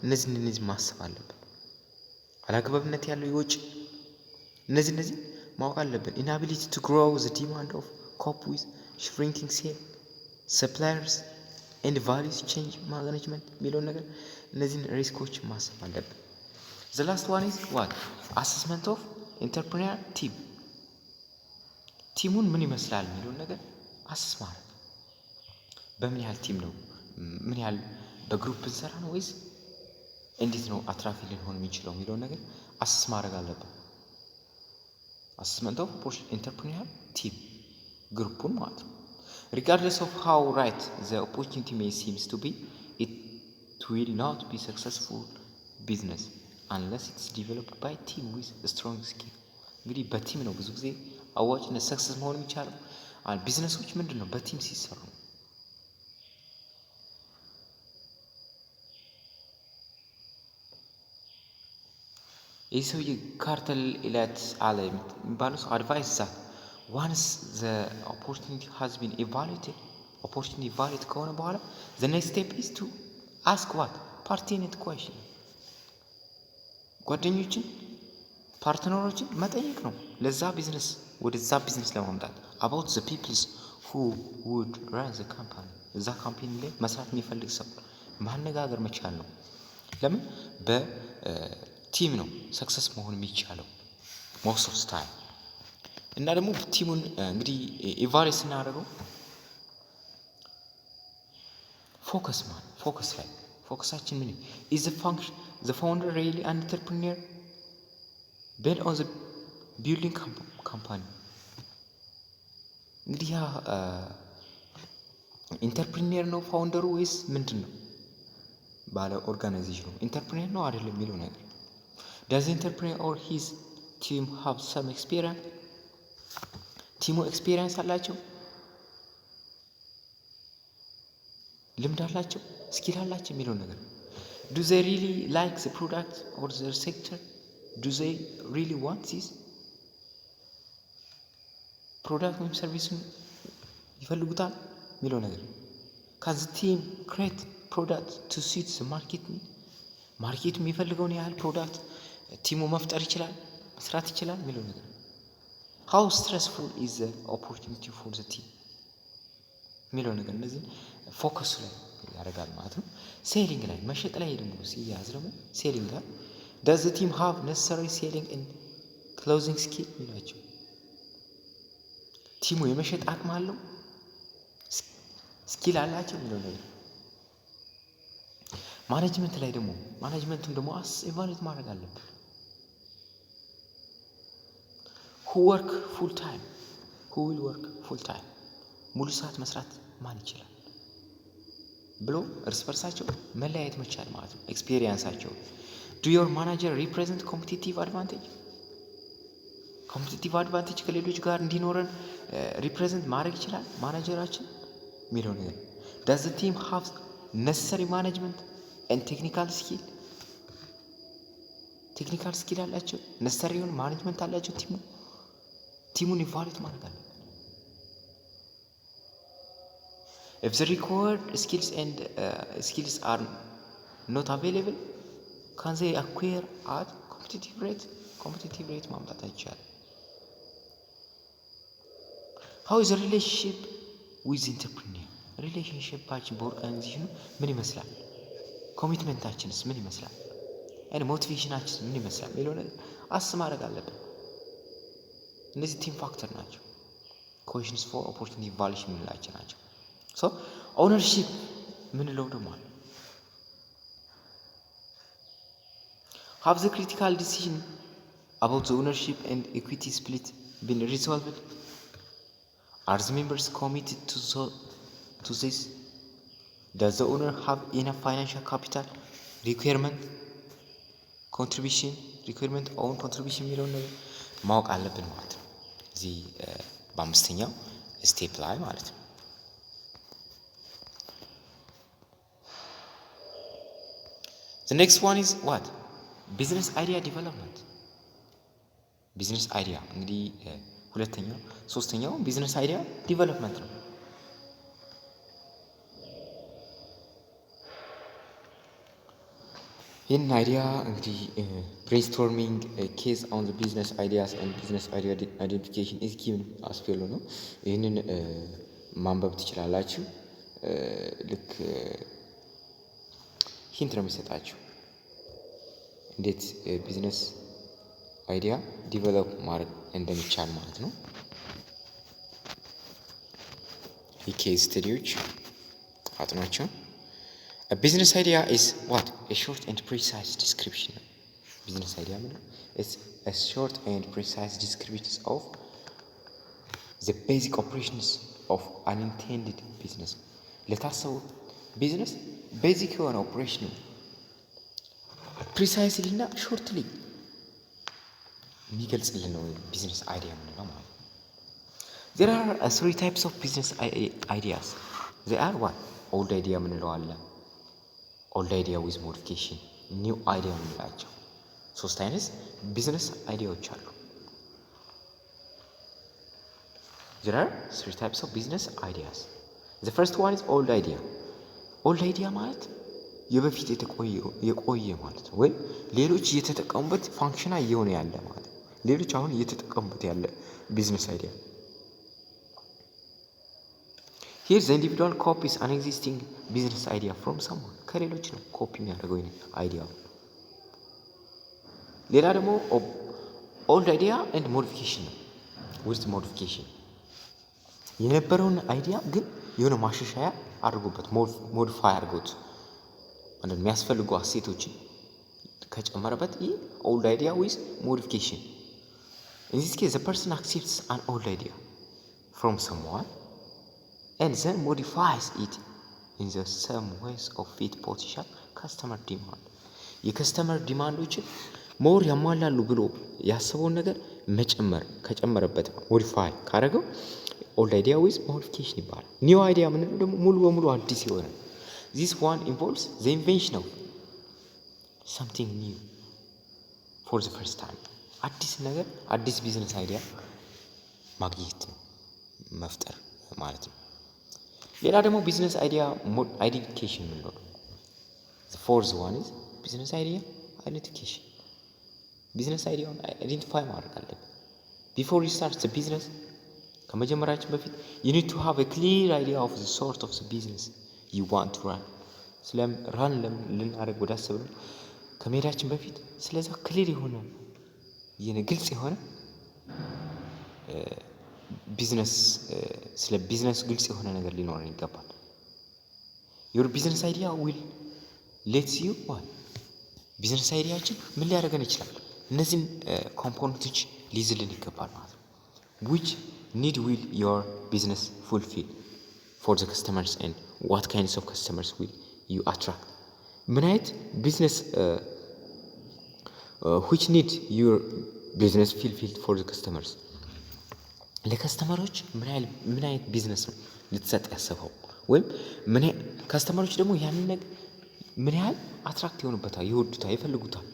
እነዚህ ማሰብ አለብን አላግባብነት ያለው ይወጭ እነዚህ ማወቅ አለብን inability to grow the demand of cope with shrinking sales suppliers and values change management የሚለው ነገር እነዚህን ሪስኮች ማሰብ አለብን the last one is what assessment of entrepreneur team ቲሙን ምን ይመስላል የሚለው ነገር አሰስ ማድረግ በምን ያህል ቲም ነው ምን ያህል በግሩፕ እንሰራ ነው ወይስ እንዴት ነው አትራፊ ሊሆን የሚችለው የሚለው ነገር አሰስ ማድረግ አለብን assessment of entrepreneur team ግሩፑን ማለት ነው regardless of how right the opportunity may seems to be it will not be successful business unless it's developed by team with a strong skill እንግዲህ በቲም ነው ብዙ ጊዜ አዋጭነት ሰክሰስ መሆን የሚቻለው ቢዝነሶች ምንድነው በቲም ሲሰሩ የሰውዬ ካርተል ኢላት አለ የሚባለው ሰው አድቫይስ that once the opportunity has been evaluated opportunity evaluated ከሆነ በኋላ the next step is to ask what pertinent question ጓደኞችን ፓርትነሮችን መጠየቅ ነው ለዛ ቢዝነስ ወደዛ ቢዝነስ ለማምጣት about the people who would run the company እዛ ካምፓኒ ላይ መስራት የሚፈልግ ሰው ማነጋገር መቻል ነው ለምን በቲም ነው ሰክሰስ መሆን የሚቻለው most of the time እና ደግሞ ቲሙን እንግዲህ ኢቫሉዌት ስናደርገው ፎከስ ላይ ፎከሳችን ምን is the function the founder really an entrepreneur build on the building company እንግዲህ ያ ኢንተርፕሪኒየር ነው ፋውንደሩ ወይስ ምንድነው ባለ ኦርጋናይዜሽኑ ኢንተርፕሪኒየር ነው አይደለም የሚለው ነገር does the entrepreneur or his team have some experience ቲሙ ኤክስፒሪየንስ አላቸው ልምድ አላቸው ስኪል አላቸው የሚለው ነገር do they really like the product or their sector do they really want this product ወይም ሰርቪስን ይፈልጉታል የሚለው ነገር can the team create product to suit the market ማርኬቱ የሚፈልገውን ያህል ፕሮዳክት ቲሙ መፍጠር ይችላል መስራት ይችላል የሚለው ነገር how stressful is the opportunity for the team የሚለው ነገር እነዚህ ፎከስ ላይ ያደርጋል ማለት ነው ሴሊንግ ላይ መሸጥ ላይ ደግሞ ሲያዝ ደግሞ ሴሊንግ ላይ does the team have necessary selling and closing skill የሚላቸው ቲሙ የመሸጥ አቅም አለው ስኪል አላቸው የሚለው ነገር ማኔጅመንት ላይ ደግሞ ማኔጅመንቱን ደግሞ ኢቫሉዌት ማድረግ አለብን who will work full time ሙሉ ሰዓት መስራት ማን ይችላል ብሎ እርስ በርሳቸው መለያየት መቻል ማለት ነው ኤክስፒሪየንሳቸው do your manager represent competitive advantage ከሌሎች ጋር እንዲኖረን ሪፕሬዘንት ማድረግ ይችላል ማናጀራችን የሚለው ነገር does the team have necessary management and technical skill አላቸው necessary ማኔጅመንት አላቸው ቲሙን ኢቫሉዌት ማድረግ አለብን if the required skills are not available can they acquire at ኮምፒቲቲቭ ሬት ማምጣት አይቻልም። how is the relationship with entrepreneur ሪሌሽንሺፓችን በኦርጋናይዜሽኑ ምን ይመስላል? ኮሚትመንታችንስ ምን ይመስላል? ሞቲቬሽናችን ምን ይመስላል የሚለው ነገር ማድረግ አለብን። እነዚህ ቲም ፋክተር ናቸው። ኮሽንስ ፎር ኦፖርቹኒቲ ኢቫሉዌሽን የምንላቸው ናቸው። ሶ ኦነርሺፕ ምንለው ደግሞ አለ። have the critical decision about the ownership and equity split been resolved? Are the members committed to this? Does the owner have enough financial capital requirement own contribution የሚለውን ነገር ማወቅ አለብን ማለት ነው። እዚህ በአምስተኛው ስቴፕ ላይ ማለት ነው። The next one is what? Business idea development. ቢዝነስ አይዲያ እንግዲህ ሁለተኛው ሶስተኛው ቢዝነስ አይዲያ ዲቨሎፕመንት ነው። ይህን አይዲያ እንግዲህ ብሬንስቶርሚንግ ኬዝ ኦን ዘ ቢዝነስ አይዲያስ ኤንድ ቢዝነስ አይዲያ አይዴንቲፊኬሽን ኢዝ ኪ አስፔሉ ነው። ይህንን ማንበብ ትችላላችሁ። ልክ ሂንት ነው የሚሰጣችሁ እንዴት ቢዝነስ አይዲያ ዲቨሎፕ ማድረግ እንደሚቻል ማለት ነው። የኬዝ ስተዲዎች አጥኗቸው። A business idea is what? A short and precise description. Business idea is a short and precise description of the basic operations of an intended business. ለታሰቡ ቢዝነስ ቤዚክ የሆነ ኦፕሬሽን ፕሪሳይስሊ እና ሾርትሊ የሚገልጽልን ነው ቢዝነስ አይዲያ የምንለው ማለት ነው። There are three types of business ideas. They are what? Old idea የምንለው አለ፣ ኦልድ አይዲያ ዊዝ ሞዲፊኬሽን፣ ኒው አይዲያ የምንላቸው ሶስት አይነት ቢዝነስ አይዲያዎች አሉ። There are three types of business ideas. The first one is old idea. Old idea ማለት የበፊት የቆየ ማለት ነው፣ ወይም ሌሎች እየተጠቀሙበት ፋንክሽናል እየሆነ ያለ ማለት ነው። ሌሎች አሁን እየተጠቀሙበት ያለ ቢዝነስ አይዲያ። Here the individual copies an existing business idea from someone. ከሌሎች ነው ኮፒ የሚያደርገው አይዲያው። ሌላ ደግሞ ኦልድ አይዲያ ኤንድ ሞዲፊኬሽን ነው። ዊዝ ሞዲፊኬሽን የነበረውን አይዲያ ግን የሆነ ማሻሻያ አድርጎበት ሞዲፋይ አድርጎት ማለት የሚያስፈልጉ አሴቶችን ከጨመረበት ይህ ኦልድ አይዲያ ዊዝ ሞዲፊኬሽን። In this case the person accepts an old idea from someone and then modifies it in the same ways of fit potential customer demand. የከስተመር ዲማንዶችን ሞር ያሟላሉ ብሎ ያሰበውን ነገር ከጨመረበት ሞዲፋይ ካደረገው ኦልድ አይዲያ ዊዝ ሞዲፊኬሽን ይባላል። ኒው አይዲያ ምንድነው ደግሞ ሙሉ በሙሉ አዲስ የሆነ this one involves the invention of something new for the first time. አዲስ ነገር አዲስ ቢዝነስ አይዲያ ማግኘት ነው መፍጠር ማለት ነው። ሌላ ደግሞ ቢዝነስ አይዲያ አይዴንቲፊኬሽን ነው። the fourth one is ቢዝነስ አይዲያ አይዴንቲፊኬሽን። ቢዝነስ አይዲያውን አይዴንቲፋይ ማድረግ አለብን before you start the business። ከመጀመራችን በፊት you need to have a clear idea of the sort of the business you want to run። ልናደርግ ወዳሰብነው ከመሄዳችን በፊት ስለዛ ክሊር የሆነ ግልጽ የሆነ ቢዝነስ ስለ ቢዝነስ ግልጽ የሆነ ነገር ሊኖረን ይገባል። your business idea will let you what? ቢዝነስ አይዲያችን ምን ሊያደርገን ይችላል? እነዚህን ኮምፖነንቶች ሊይዝልን ይገባል ማለት ነው። which need will your business fulfill for the customers and what kinds of customers will you attract? ምን አይነት ቢዝነስ which need your business fulfill for the customers? ለከስተመሮች ምን አይነት ቢዝነስ ነው ልትሰጥ ያሰበው? ወይም ከስተመሮች ደግሞ ያንን ነገር ምን ያህል አትራክት ይሆኑበታል፣ ይወዱታል፣ ይፈልጉታል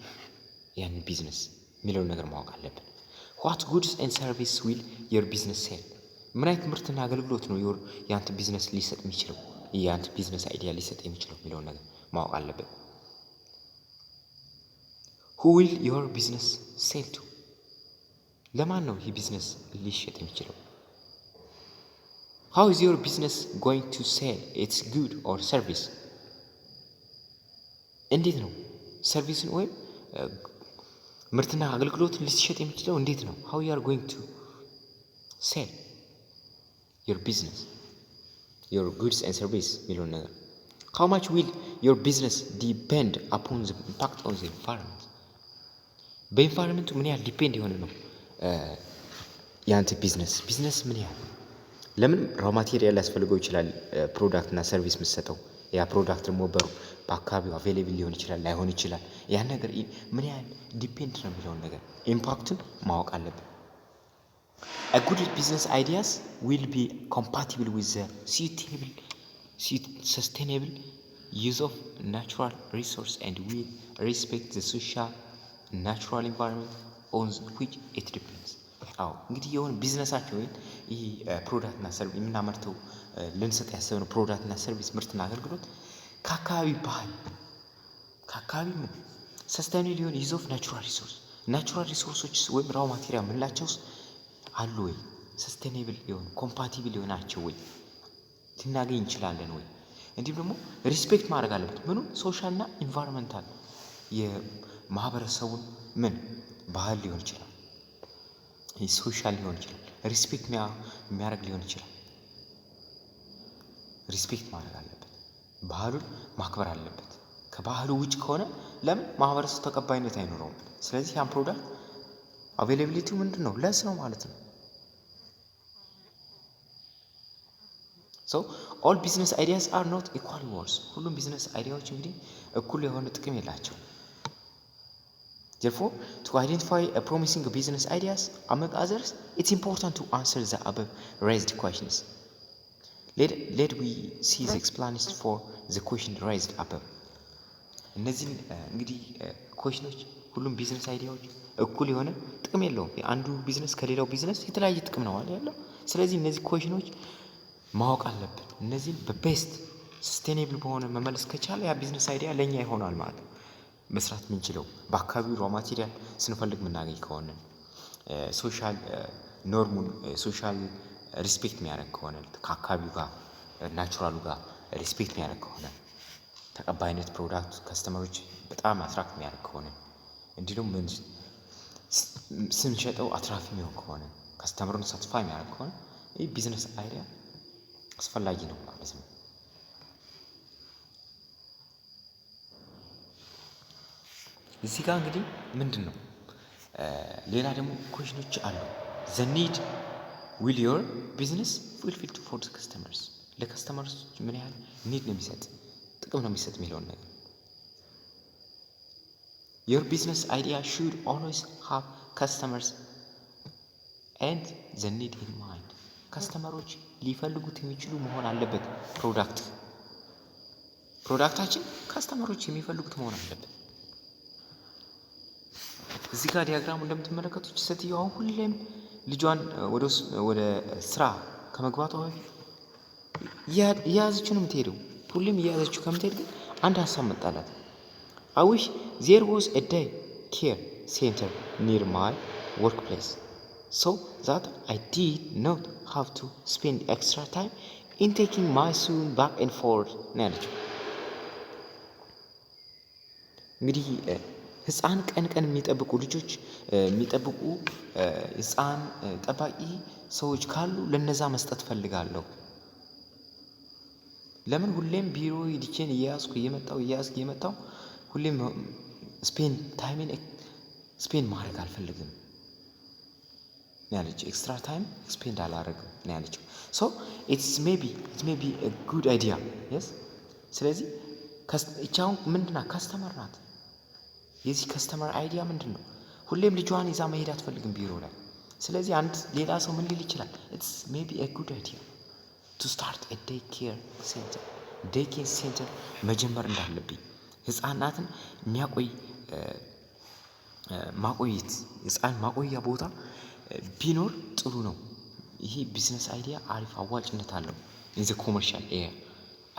ያንን ቢዝነስ የሚለውን ነገር ማወቅ አለብን። what goods and service will your business sell? ምን አይነት ምርትና አገልግሎት ነው ያንተ ቢዝነስ ሊሰጥ የሚችለው፣ ያንተ ቢዝነስ አይዲያ ሊሰጥ የሚችለው የሚለውን ነገር ማወቅ አለብን። who will your business sell to? ለማን ነው ይህ ቢዝነስ ሊሸጥ የሚችለው? how is your business going to sell its good or service? እንዴት ነው ሰርቪስን ወይም ምርትና አገልግሎትን ሊሸጥ የሚችለው እንዴት ነው? how you are going to sell your business, your goods and service የሚለውን ነገር how much will your business depend upon the impact on the environment? በኢንቫይሮንመንቱ ምን ያህል ዲፔንድ የሆነ ነው ያንተ ቢዝነስ ምን ያህል? ለምን ራው ማቴሪያል ያስፈልገው ይችላል ፕሮዳክት እና ሰርቪስ የምትሰጠው ያ ፕሮዳክት ደግሞ በአካባቢው አቬሌብል ሊሆን ይችላል ላይሆን ይችላል። ያን ነገር ምን ያህል ዲፔንድ ነው የሚለውን ነገር ኢምፓክቱን ማወቅ አለብን። A good business ideas will be compatible with the sustainable use of natural resource and will respect the social natural environment on which it depends. አዎ እንግዲህ የሆነ ቢዝነሳቸው ወይ ይሄ ፕሮዳክት እና ሰርቪስ የምናመርተው ልንሰጥ ያሰብነው ፕሮዳክት እና ሰርቪስ ምርትና አገልግሎት ከአካባቢ ባህል ከአካባቢ ምን ሰስቴይኔብል ሊሆን ዩዝ ኦፍ ናቹራል ሪሶርሶች ወይም ራው ማቴሪያል ምንላቸውስ አሉ ወይ? ሰስቴይኔብል የሆኑ ኮምፓቲብል የሆናቸው ወይ ልናገኝ እንችላለን ወይ? እንዲሁም ደግሞ ሪስፔክት ማድረግ አለበት ምኑ ሶሻል እና ኢንቫይሮንመንታል የማህበረሰቡን ምን ባህል ሊሆን ይችላል ሶሻል ሊሆን ይችላል ሪስፔክት የሚያደርግ ሊሆን ይችላል። ሪስፔክት ማድረግ አለበት ባህሉን ማክበር አለበት። ከባህሉ ውጭ ከሆነ ለምን ማህበረሰቡ ተቀባይነት አይኖረውም። ስለዚህ ያን ፕሮዳክት አቬሌቢሊቲው ምንድነው ለስ ነው ማለት ነው። so all business ideas are not equal worth ሁሉም ቢዝነስ አይዲያዎች እንግዲህ እኩል የሆነ ጥቅም የላቸው። therefore to identify a promising business ideas among others it's important to answer the above raised questions. let we see the explanation for the question raised above. እነዚህ እንግዲህ ኩዌሽኖች ሁሉም ቢዝነስ አይዲያዎች እኩል የሆነ ጥቅም የለውም። አንዱ ቢዝነስ ከሌላው ቢዝነስ የተለያየ ጥቅም ነው ያለው። ስለዚህ እነዚህ ኩዌሽኖች ማወቅ አለብን። እነዚህ በቤስት ሰስቴይኔብል በሆነ መመለስ ከቻለ ያ ቢዝነስ አይዲያ ለኛ ይሆናል ማለት ነው። መስራት የምንችለው በአካባቢው ራው ማቴሪያል ስንፈልግ የምናገኝ ከሆነ ሶሻል ኖርሙን ሶሻል ሪስፔክት የሚያደርግ ከሆነ ከአካባቢው ጋር ናቹራሉ ጋር ሪስፔክት የሚያደርግ ከሆነ ተቀባይነት ፕሮዳክት ከስተመሮች በጣም አትራክት የሚያደርግ ከሆነ እንዲሁም ስንሸጠው አትራፊ የሚሆን ከሆነ ከስተመሩን ሳትስፋይ የሚያደርግ ከሆነ ይህ ቢዝነስ አይዲያ አስፈላጊ ነው ማለት ነው። እዚህ ጋር እንግዲህ ምንድነው ሌላ ደግሞ ኩዌሽኖች አሉ። the need will your business fulfill for the customers ለከስተመርስ ምን ያህል ኒድ ነው የሚሰጥ ጥቅም ነው የሚሰጥ የሚለውን ነገር your business idea should always have customers and the need in mind ከስተመሮች ሊፈልጉት የሚችሉ መሆን አለበት። ፕሮዳክታችን ከስተመሮች የሚፈልጉት መሆን አለበት። እዚህ ጋር ዲያግራሙ እንደምትመለከቱት ሴትዮዋ ሁሌም ልጇን ወደ ስራ ከመግባቷ በፊት እያያዘችው ነው የምትሄደው። ሁሌም እያያዘችው ከምትሄድ ግን አንድ ሀሳብ መጣላት። I wish there was a day care center near my workplace so that I did not have to spend extra time in taking my son back and forth ነው ያለችው። እንግዲህ ህፃን ቀን የሚጠብቁ ልጆች የሚጠብቁ ህፃን ጠባቂ ሰዎች ካሉ ለነዛ መስጠት ፈልጋለሁ። ለምን ሁሌም ቢሮ ዲቼን እያያዝኩ እየመጣሁ ሁሌም ስፔንድ ማድረግ አልፈልግም ነው ያለችው። ኤክስትራ ታይም ስፔንድ አላደርግም ነው ያለችው። so it may be a good idea yes ስለዚህ እቻው ምንድና ከስተመር ናት። የዚህ ከስተመር አይዲያ ምንድነው? ሁሌም ልጇን ይዛ መሄድ አትፈልግም ቢሮ ላይ። ስለዚህ አንድ ሌላ ሰው ምን ሊል ይችላል? it's maybe a good idea to start a day care center መጀመር እንዳለብኝ ህፃናትን ማቆየት ህፃን ማቆያ ቦታ ቢኖር ጥሩ ነው። ይሄ ቢዝነስ አይዲያ አሪፍ አዋጭነት አለው። in the commercial area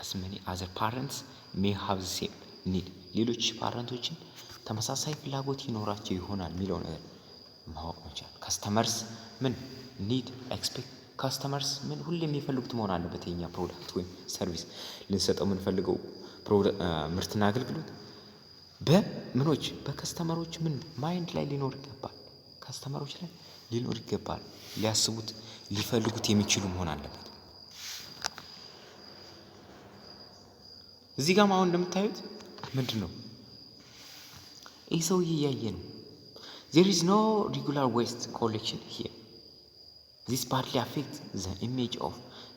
as many other parents may have the same ኒድ ሌሎች ፓረንቶችን ተመሳሳይ ፍላጎት ይኖራቸው ይሆናል የሚለው ነገር ማወቅ መቻል። ከስተመርስ ምን ኒድ ኤክስፔክት ከስተመርስ ምን ሁሌ የሚፈልጉት መሆን አለበት። የኛ ፕሮዳክት ወይም ሰርቪስ ልንሰጠው የምንፈልገው ምርትና አገልግሎት በምኖች በከስተመሮች ምን ማይንድ ላይ ሊኖር ይገባል። ከስተመሮች ላይ ሊኖር ይገባል። ሊያስቡት ሊፈልጉት የሚችሉ መሆን አለበት። እዚህ ጋር አሁን እንደምታዩት ምንድነው ይህ ሰውዬ እያየ ነው። there is no regular waste collection here. this partly affects the image of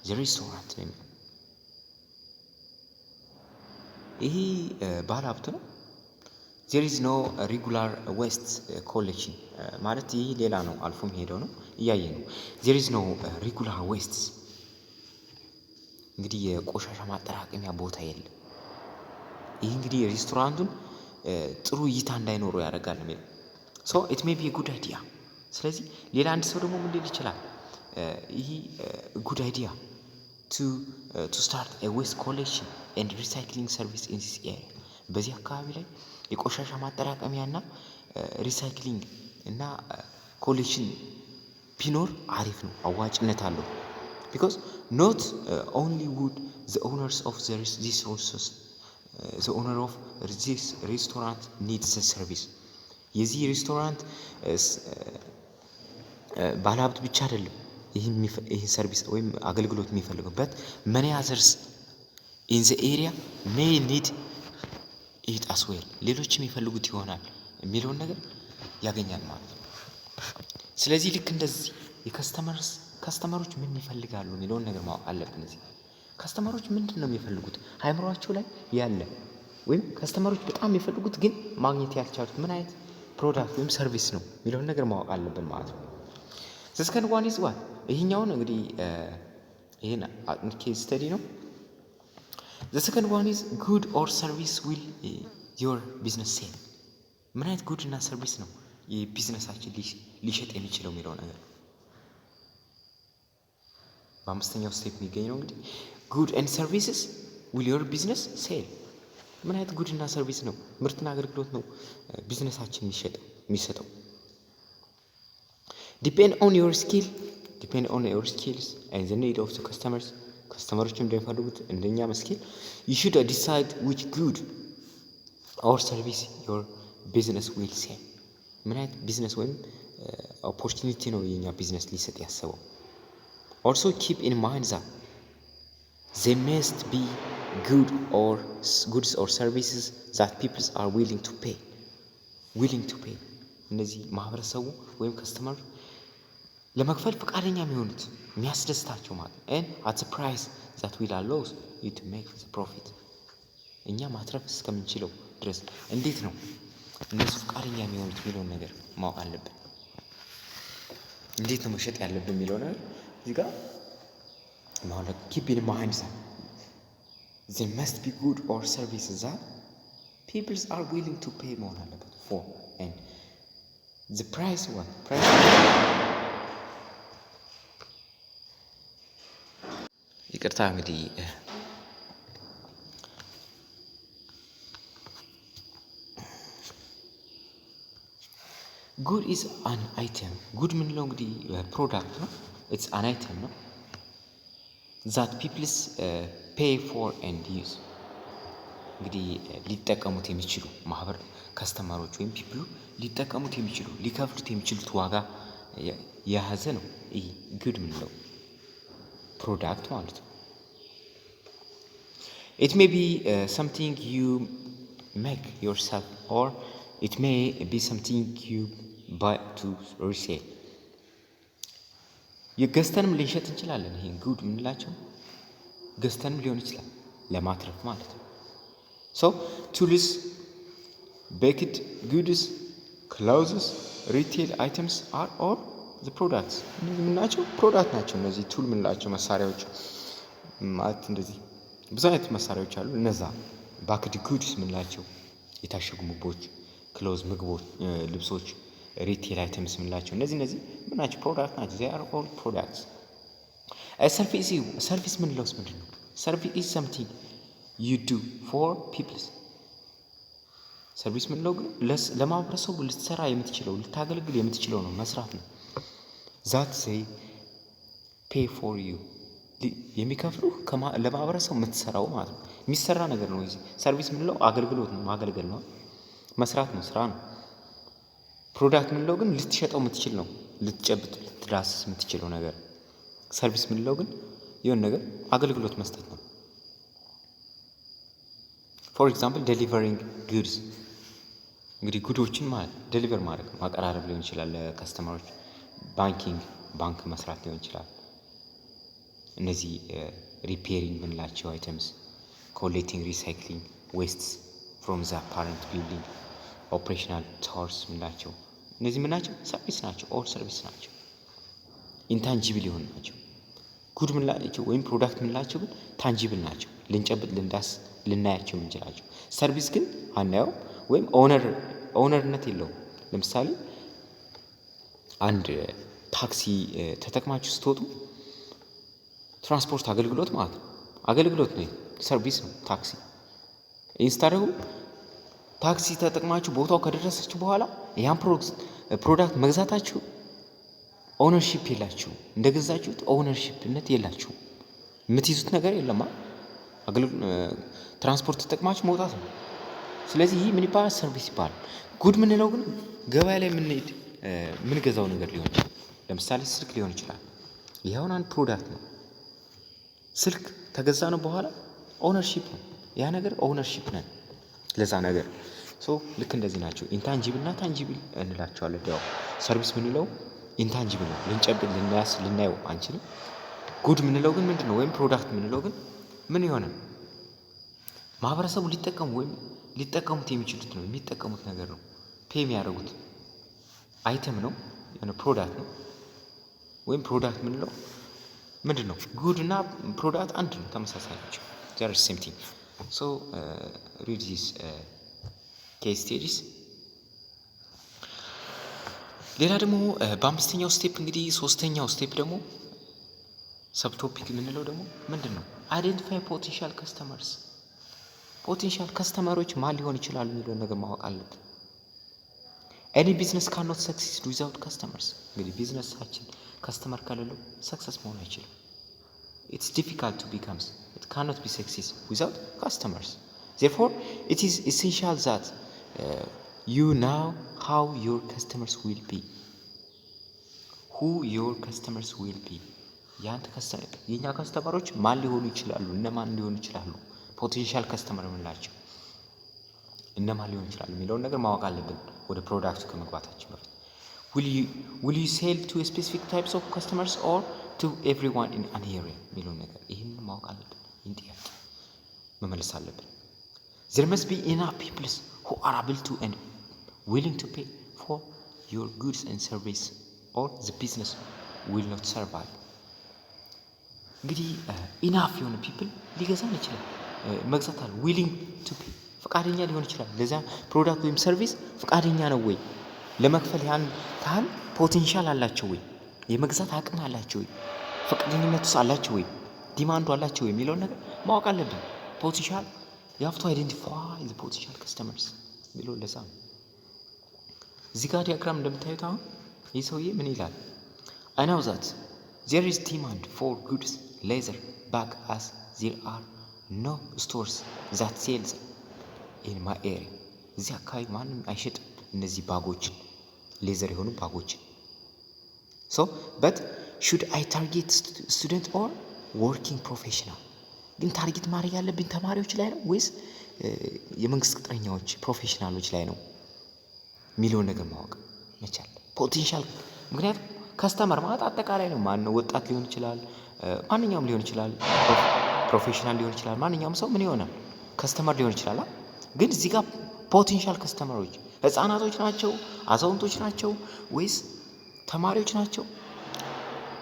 the restaurant. ይሄ ባለሀብት ነው። there is no regular waste collection ማለት ይሄ ሌላ ነው አልፎም ሄደው ነው እያየ ነው። there is no regular wastes እንግዲህ የቆሻሻ ማጠራቀሚያ ቦታ የለም። ይህ እንግዲህ ሬስቶራንቱን ጥሩ እይታ እንዳይኖረው ያደርጋል ነው። so it may be a good idea። ስለዚህ ሌላ አንድ ሰው ደግሞ ምን ሊል ይችላል? ይሄ good idea to start a waste collection and recycling service in this area። በዚህ አካባቢ ላይ የቆሻሻ ማጠራቀሚያና ሪሳይክሊንግ እና ኮሌክሽን ቢኖር አሪፍ ነው፣ አዋጭነት አለው። because not only would the owners of this resources the owner of this restaurant needs the service። የዚህ ሬስቶራንት ባለሀብት ብቻ አይደለም ይህን ሰርቪስ ወይም አገልግሎት የሚፈልጉበት many others in the area may need it as well። ሌሎችም የሚፈልጉት ይሆናል የሚለውን ነገር ያገኛል ማለት ነው። ስለዚህ ልክ እንደዚህ ከስተመሮች ምን ይፈልጋሉ የሚለውን ነገር ማወቅ አለብን። እዚህ ከስተመሮች ምንድነው የሚፈልጉት አይምሮአቸው ላይ ያለ ወይም ከስተመሮች በጣም የሚፈልጉት ግን ማግኘት ያልቻሉት ምን አይነት ፕሮዳክት ወይም ሰርቪስ ነው የሚለውን ነገር ማወቅ አለብን ማለት ነው። ዘስከንድ ዋን ኢዝ ዋት ይሄኛውን እንግዲህ ይሄን ኬዝ ስተዲ ነው። the second one is good or service will your business sell። ምን አይነት ጉድ እና ሰርቪስ ነው የቢዝነሳችን ሊሸጥ የሚችለው የሚለው ነገር በአምስተኛው ስቴፕ የሚገኝ ነው። እንግዲህ good and services will your business sell። ምን አይነት ጉድ እና ሰርቪስ ነው ምርትና አገልግሎት ነው ቢዝነሳችን የሚሰጠው። depend on your skills and the need of the customers። ከስተመሮች እንደሚፈልጉት እንደኛ መስኪል you should decide which good or service your business will sell። ምን አይነት ቢዝነስ ወይም ኦፖርቹኒቲ ነው የኛ ቢዝነስ ሊሰጥ ያሰበው። also keep in mind that they must be goods or services that people are willing to pay። እነዚህ ማህበረሰቡ ወይም ከስተመር ለመክፈል ፈቃደኛ የሚሆኑት የሚያስደስታቸው ማለት and at the price that will allow you to make the profit። እኛ ማትረፍ እስከምንችለው ድረስ እንዴት ነው እነሱ ፈቃደኛ የሚሆኑት የሚለውን ነገር ማወቅ አለብን። እንዴት ነው መሸጥ ያለብን የሚለው ነገር እዚህ ጋር ማለት keep in mind that there must be good or services that people are willing to pay መሆን አለበት for and the price ይቅርታ እንግዲህ good is an item። good ምንለው እንግዲህ ፕሮዳክት ነው። it's an item ነው that people pay for and use። እንግዲህ ሊጠቀሙት የሚችሉ ማህበር ከስተመሮች ወይም ፒፕሉ ሊጠቀሙት የሚችሉ ሊከፍሉት የሚችሉት ዋጋ የያዘ ነው። ይሄ good ምንለው ፕሮዳክት ማለት ነው። it may be something you make yourself or it may be something you buy to resell። የገዝተንም ልንሸጥ እንችላለን። ይሄ good ምንላቸው ገዝተንም ሊሆን ይችላል ለማትረፍ ማለት ነው። so tools baked goods clothes retail items are all the products። እነዚህ ምንላቸው ፕሮዳክት ናቸው። እነዚህ ቱል ምንላቸው መሳሪያዎች ማለት እንደዚህ ብዙ አይነት መሳሪያዎች አሉ። እነዛ ባክድ ጉድስ ምንላቸው የታሸጉ ምግቦች ክሎዝ ምግቦች ልብሶች ሪቴል አይተምስ ምንላቸው እነዚህ ምን ናቸው ፕሮዳክት ናቸው። they are all products። ሰርቪስ ምንለውስ ምንድነው? service is something you do for people። ሰርቪስ ምንለው ግን ለማህበረሰቡ ልትሰራ የምትችለው ልታገለግል የምትችለው ነው፣ መስራት ነው። ዛት ሴይ ፔይ ፎር ዩ የሚከፍሉህ ለማህበረሰቡ የምትሰራው ማለት ነው። የሚሰራ ነገር ነው። እዚህ ሰርቪስ ምንለው አገልግሎት ነው፣ ማገልገል ነው፣ መስራት ነው፣ ስራ ነው። ፕሮዳክት ምንለው ግን ልትሸጠው የምትችል ነው፣ ልትጨብጥ ልትዳስስ የምትችለው ነገር። ሰርቪስ ምንለው ግን የሆነ ነገር አገልግሎት መስጠት ነው። ፎር ኤግዛምፕል ዴሊቨሪንግ ጉድስ፣ እንግዲህ ጉዶችን ማለት ዴሊቨር ማድረግ ማቀራረብ ሊሆን ይችላል ለከስተመሮች። ባንኪንግ ባንክ መስራት ሊሆን ይችላል። እነዚህ ሪፔሪንግ ምንላቸው አይተምስ፣ ኮሌክቲንግ ሪሳይክሊንግ ዌስትስ ፍሮም ዘ ፓረንት ቢልዲንግ፣ ኦፕሬሽናል ታወርስ ምንላቸው እነዚህ ምናቸው ሰርቪስ ናቸው። ኦል ሰርቪስ ናቸው። ኢንታንጂብል የሆኑ ናቸው። ጉድ ምንላቸው ወይም ፕሮዳክት ምንላቸው ግን ታንጂብል ናቸው፣ ልንጨብጥ ልንዳስ ልናያቸው የምንችላቸው። ሰርቪስ ግን አናየው ወይም ኦነርነት የለውም። ለምሳሌ አንድ ታክሲ ተጠቅማችሁ ስትወጡ ትራንስፖርት አገልግሎት ማለት ነው፣ አገልግሎት ነው፣ ሰርቪስ ነው ታክሲ። ኢንስታደው ታክሲ ተጠቅማችሁ ቦታው ከደረሳችሁ በኋላ ያን ፕሮዳክት መግዛታችሁ ኦነርሺፕ የላችሁ፣ እንደገዛችሁት ኦነርሺፕነት የላችሁ፣ የምትይዙት ነገር የለማ። ትራንስፖርት ተጠቅማችሁ መውጣት ነው። ስለዚህ ይህ ምን ይባላል? ሰርቪስ ይባላል። ጉድ ምንለው ግን ገበያ ላይ የምንሄድ የምንገዛው ነገር ሊሆን ይችላል። ለምሳሌ ስልክ ሊሆን ይችላል። ይኸውን አንድ ፕሮዳክት ነው። ስልክ ተገዛ ነው በኋላ ኦነርሺፕ ነው ያ ነገር፣ ኦነርሺፕ ነን ለዛ ነገር። ልክ እንደዚህ ናቸው። ኢንታንጂብል እና ታንጂብል እንላቸዋለን። ያው ሰርቪስ ምንለው ኢንታንጂብል ነው፣ ልንጨብጥ ልናየው አንችልም። ጉድ ምንለው ግን ምንድን ነው? ወይም ፕሮዳክት ምንለው ግን ምን የሆነ ማህበረሰቡ ሊጠቀሙ ወይም ሊጠቀሙት የሚችሉት ነው፣ የሚጠቀሙት ነገር ነው፣ ፔይ የሚያደርጉት አይተም ነው፣ የሆነ ፕሮዳክት ነው። ወይም ፕሮዳክት ምንለው ምንድን ነው? ጉድ እና ፕሮዳክት አንድ ነው፣ ተመሳሳይ ናቸው። ዜር ኢዝ ሴም ቲንግ። ሶ ሪድ ዚስ ኬስ ስቴዲስ። ሌላ ደግሞ በአምስተኛው ስቴፕ እንግዲህ ሶስተኛው ስቴፕ ደግሞ ሰብቶፒክ የምንለው ደግሞ ምንድን ነው? አይዴንቲፋይ ፖቴንሻል ከስተመርስ። ፖቴንሻል ከስተመሮች ማን ሊሆን ይችላሉ የሚለውን ነገር ማወቅ አለብን። ኤኒ ቢዝነስ ካኖት ሰክሲድ ዊዛውት ከስተመርስ። እንግዲህ ቢዝነሳችን ከስተመር ከሌለው ሰክሰስ መሆን አይችልም። ኢትስ ዲፊካልት ቱ ቢካምስ ኢት ካኖት ቢ ሰክሲድ ዊዛውት ከስተመርስ። ዜርፎር ኢት ኢዝ ኢሴንሻል ዛት you know how your customers will be, who your customers will be። የኛ ከስተመሮች ማን ሊሆኑ ይችላሉ፣ እነማን ሊሆኑ ይችላሉ፣ ፖቴንሻል ከስተመር የምንላቸው እነማን ሊሆኑ ይችላሉ የሚለውን ነገር ማወቅ አለብን ወደ ፕሮዳክቱ ከመግባታችን በፊት። will you sell to a specific types of customers or to everyone in an area የሚለውን ነገር ይህንን ማወቅ አለብን። ይህን ጥያቄ መመለስ አለብን። there must be enough people who are able to and willing to pay for your goods and service or the business will not survive። እንግዲህ ኢናፍ የሆነ ፒፕል ሊገዛን ይችላል፣ መግዛት አለ። ዊሊንግ ቱ ፔይ ፈቃደኛ ሊሆን ይችላል። ለዛ ፕሮዳክት ወይም ሰርቪስ ፈቃደኛ ነው ወይ ለመክፈል? ያን ታህል ፖቴንሻል አላቸው ወይ? የመግዛት አቅም አላቸው ወይ? ፈቃደኝነቱስ አላቸው ወይ? ዲማንዱ አላቸው ወይ የሚለውን ነገር ማወቅ አለብን። ፖቴንሻል you have to identify the potential customers የሚለው ለዛ ነው። እዚህ ጋር ዲያግራም እንደምታዩት አሁን ይህ ሰውዬ ምን ይላል? I know that there is demand for goods leather bag as there are no stores that sells in my area። እዚህ አካባቢ ማንም አይሸጥም እነዚህ ባጎችን፣ ሌዘር የሆኑ ባጎችን። so but should I target student or working professional? ግን ታርጌት ማድረግ ያለብኝ ተማሪዎች ላይ ነው ወይስ የመንግስት ቅጥረኛዎች ፕሮፌሽናሎች ላይ ነው የሚለውን ነገር ማወቅ መቻል። ፖቴንሻል ምክንያቱም ከስተመር ማለት አጠቃላይ ነው። ማን ነው? ወጣት ሊሆን ይችላል፣ ማንኛውም ሊሆን ይችላል፣ ፕሮፌሽናል ሊሆን ይችላል። ማንኛውም ሰው ምን ይሆናል? ከስተመር ሊሆን ይችላል። ግን እዚህ ጋር ፖቴንሻል ከስተመሮች ህፃናቶች ናቸው፣ አዛውንቶች ናቸው ወይስ ተማሪዎች ናቸው፣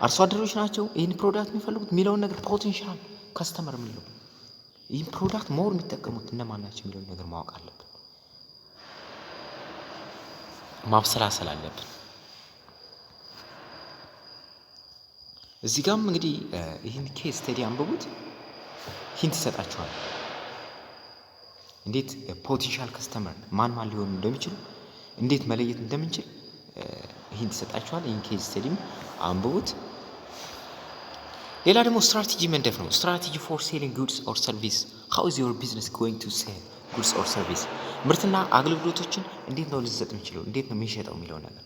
አርሶ አደሮች ናቸው ይህን ፕሮዳክት የሚፈልጉት የሚለውን ነገር ፖቴንሻል ከስተመር የሚለው ይህን ፕሮዳክት ሞር የሚጠቀሙት እነማን ናቸው የሚለውን ነገር ማወቅ አለብን፣ ማብሰላሰል አለብን። እዚህ ጋርም እንግዲህ ይህን ኬስ ስተዲ አንብቡት፣ ሂንት ይሰጣችኋል። እንዴት ፖቴንሻል ከስተመር ማን ሊሆኑ እንደሚችሉ እንዴት መለየት እንደምንችል ይሄን ተሰጣችኋል። ይሄን ኬዝ ስተዲም አንብቡት። ሌላ ደግሞ ስትራቴጂ መንደፍ ነው። ስትራቴጂ ፎር ሴሊንግ ጉድስ ኦር ሰርቪስ ሃው ኢዝ ዮር ቢዝነስ ጎይንግ ቱ ሴል ጉድስ ኦር ሰርቪስ። ምርትና አገልግሎቶችን እንዴት ነው ልትሰጥ የምችለው፣ እንዴት ነው የሚሸጠው የሚለው ነገር።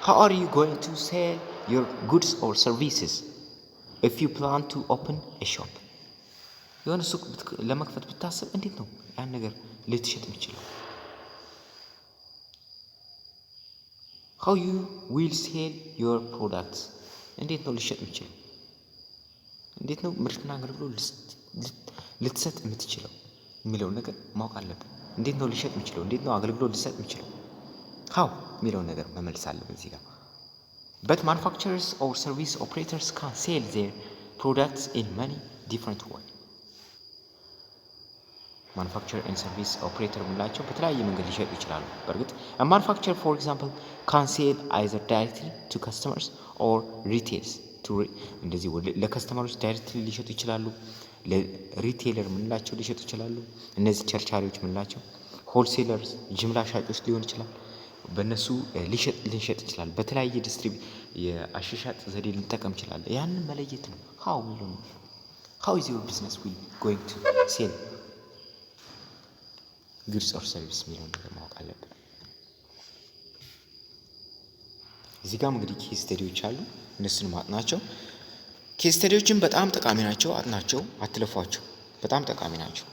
how are you going to sell your goods or services if you plan to open a shop። የሆነ ሱቅ ለመክፈት ብታስብ እንዴት ነው ያን ነገር ልትሸጥ የምችለው። how you will sell your products እንዴት ነው ልትሸጥ የምችለው፣ እንዴት ነው ምርትና አገልግሎት ልትሰጥ የምትችለው የሚለው ነገር ማወቅ አለብን። እንዴት ነው ልትሸጥ የምችለው፣ እንዴት ነው አገልግሎት ልትሰጥ የምችለው፣ how የሚለው ነገር መመለስ አለብን እዚህ ጋር። but manufacturers or service operators can sell their products in many different ways። manufacturer and service operator የምንላቸው በተለያየ መንገድ ሊሸጡ ይችላሉ። በእርግጥ a manufacturer for example can sell either directly to customers or retailers to እንደዚህ ለከስተመሮች ዳይሬክትሊ ሊሸጡ ይችላሉ። ለሪቴለር የምንላቸው ሊሸጡ ይችላሉ። እነዚህ ቸርቻሪዎች የምንላቸው ሆልሴለርስ ጅምላ ሻጮች ሊሆን ይችላል። በእነሱ ልንሸጥ ይችላል። በተለያየ የአሻሻጥ ዘዴ ልንጠቀም ይችላል። ያንን መለየት ነው how የሚለው ነው። how is your business will going to sell goods or service የሚለውን ነገር ማወቅ አለብን። እዚህ ጋር እንግዲህ ኬስ ስተዲዎች አሉ። እነሱን ማጥናቸው። ኬስ ስተዲዎችን በጣም ጠቃሚ ናቸው። አጥናቸው፣ አትለፏቸው። በጣም ጠቃሚ ናቸው።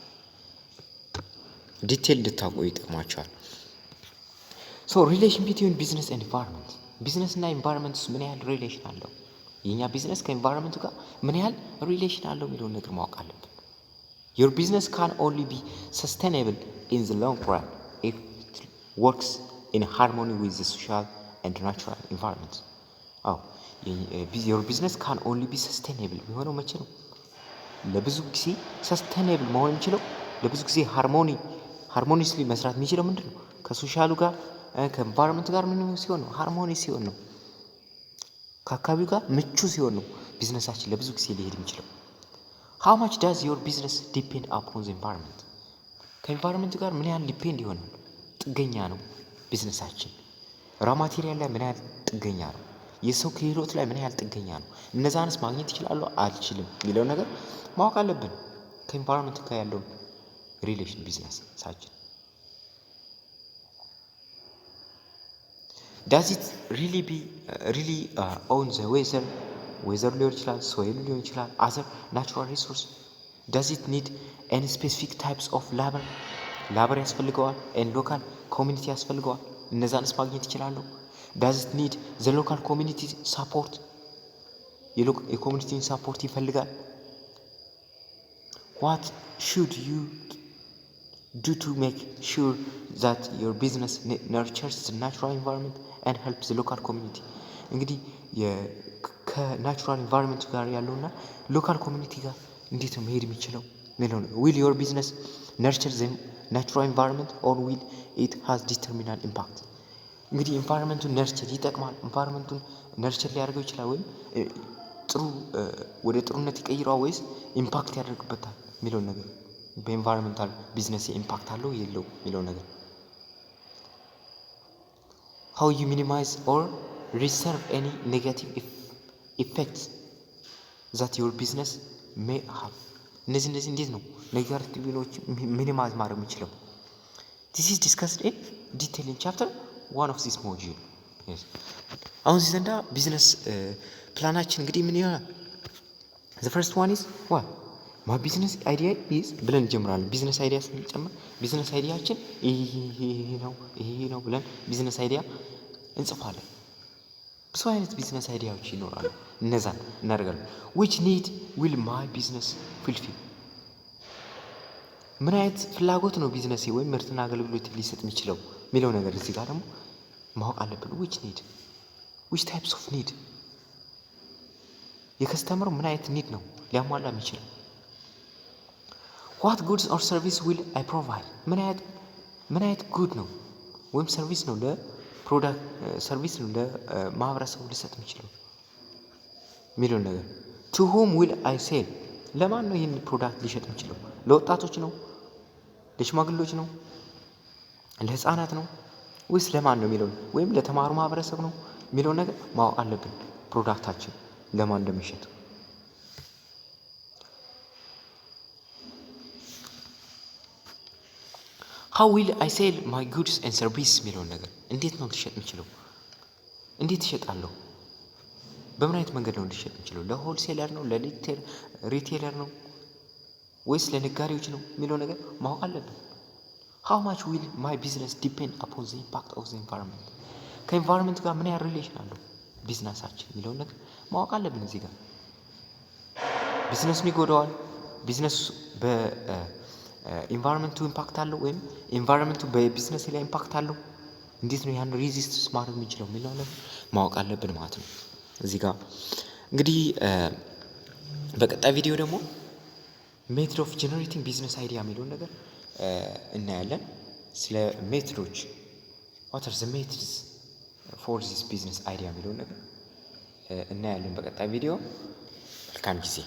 ዲቴል እንድታውቁ ይጠቅማቸዋል። ሶ ሪሌሽን ቢትዊን ቢዝነስ ኤንድ ኢንቫይሮንመንት። ቢዝነስ እና ኢንቫይሮንመንት ምን ያህል ሪሌሽን አለው፣ የኛ ቢዝነስ ከኢንቫይሮንመንቱ ጋር ምን ያህል ሪሌሽን አለው የሚለውን ነገር ማወቅ አለብን። your business can only be sustainable in the long run if it works in harmony with the social and natural environment። your business can only be sustainable የሚሆነው መቼ ነው? ለብዙ ጊዜ sustainable መሆን የሚችለው ለብዙ ጊዜ ሃርሞኒስሊ መስራት የሚችለው ምንድን ነው? ከሶሻሉ ጋር ከኤንቫይሮንመንት ጋር ምን ሲሆን ነው? ሃርሞኒ ሲሆን ነው። ከአካባቢው ጋር ምቹ ሲሆን ነው ቢዝነሳችን ለብዙ ጊዜ ሊሄድ የሚችለው። how much does your business depend upon the environment? ከኤንቫይሮንመንት ጋር ምን ያህል ዲፔንድ ይሆናል? ጥገኛ ነው ቢዝነሳችን። ራ ማቴሪያል ላይ ምን ያህል ጥገኛ ነው? የሰው ክህሎት ላይ ምን ያህል ጥገኛ ነው? እነዛንስ ማግኘት ይችላሉ አልችልም የሚለው ነገር ማወቅ አለብን። ከኤንቫይሮንመንት ጋር ያለው ሪሌሽን ቢዝነሳችን does it really own the weather ሊሆን ይችላል፣ ሶይል ሊሆን ይችላል፣ other natural resource? does it need any specific types of labor ያስፈልገዋል and local community ያስፈልገዋል? እነዛንስ ማግኘት ይችላሉ? does it need the local community support? የኮሚኒቲን ሳፖርት ይፈልጋል? what should you do to make sure that your business nurtures the natural environment and helps the local community? እንግዲህ ከናቹራል ኢንቫይሮንመንት ጋር ያለውና ሎካል ኮሚኒቲ ጋር እንዴት ነው መሄድ የሚችለው የሚለው ነው። will your business nurture the natural environment or will it has determinal impact? እንግዲህ ኢንቫይሮንመንቱን ነርቸር ይጠቅማል፣ ኢንቫይሮንመንቱን ነርቸር ሊያደርገው ይችላል ወይም ጥሩ ወደ ጥሩነት ይቀይረዋል ወይስ ኢምፓክት ያደርግበታል የሚለው ነገር በኢንቫይሮንመንታል ቢዝነስ ኢምፓክት አለው የለው የሚለው ነገር። how you minimize or reserve any negative effects that your business may have? እነዚህ እንዴት ነው ኔጋቲቭ ሚኒማይዝ ማድረግ የምችለው? this is discussed in detail in chapter 1 of this module. yes አሁን እዚህ ዘንዳ ቢዝነስ ፕላናችን እንግዲህ ምን ይሆናል? the first one is what my business idea is ብለን እንጀምራለን። ቢዝነስ አይዲያ ስንጨምር ቢዝነስ አይዲያችን ይሄ ነው ብለን ቢዝነስ አይዲያ እንጽፋለን። ብዙ አይነት ቢዝነስ አይዲያዎች ይኖራሉ። እነዛን እናደርጋለን። which need will my business fulfill? ምን አይነት ፍላጎት ነው ቢዝነሴ ወይም ምርትና አገልግሎት ሊሰጥ የሚችለው የሚለው ነገር እዚህ ጋር ደግሞ ማወቅ አለብን። which types of need? የከስተመሩ ምን አይነት ኒድ ነው ሊያሟላ የሚችለው? what goods or service will I provide? ምን አይነት ጉድ ነው ወይም ሰርቪስ ነው ለፕሮዳክት ሰርቪስ ነው ለማህበረሰቡ ሊሰጥ የሚችለው የሚለው ነገር። to whom will I sell? ለማን ነው ይህን ፕሮዳክት ሊሸጥ የሚችለው? ለወጣቶች ነው ለሽማግሌዎች ነው? ለህፃናት ነው? ወይስ ለማን ነው የሚለውን ወይም ለተማሩ ማህበረሰብ ነው የሚለውን ነገር ማወቅ አለብን። ፕሮዳክታችን ለማን እንደሚሸጥ how will I sell my goods and service የሚለውን ነገር እንዴት ነው ልሸጥ የምችለው? እንዴት እሸጣለሁ? በምን አይነት መንገድ ነው ልሸጥ የምችለው? ለሆልሴለር ነው? ለሪቴለር ነው? ወይስ ለነጋዴዎች ነው የሚለው ነገር ማወቅ አለብን። how much will my business depend upon the impact of the environment ከኢንቫይሮንመንት ጋር ምን ያህል ሪሌሽን አለው ቢዝነሳችን የሚለውን ነገር ማወቅ አለብን። እዚህ ጋር ቢዝነሱን ይጎዳዋል፣ ቢዝነሱ በኢንቫይሮንመንቱ ኢምፓክት አለው፣ ወይም ኢንቫይሮንመንቱ በቢዝነስ ላይ ኢምፓክት አለው። እንዴት ነው ያን ሬዚስት ማድረግ የምንችለው የሚለው ነገር ማወቅ አለብን ማለት ነው። እዚህ ጋር እንግዲህ በቀጣይ ቪዲዮ ደግሞ ሜትድ ኦፍ ጀነሬቲንግ ቢዝነስ አይዲያ የሚለውን ነገር እናያለን። ስለ ሜትዶች what are the methods for this business idea የሚለውን ነገር እናያለን በቀጣይ ቪዲዮ። መልካም ጊዜ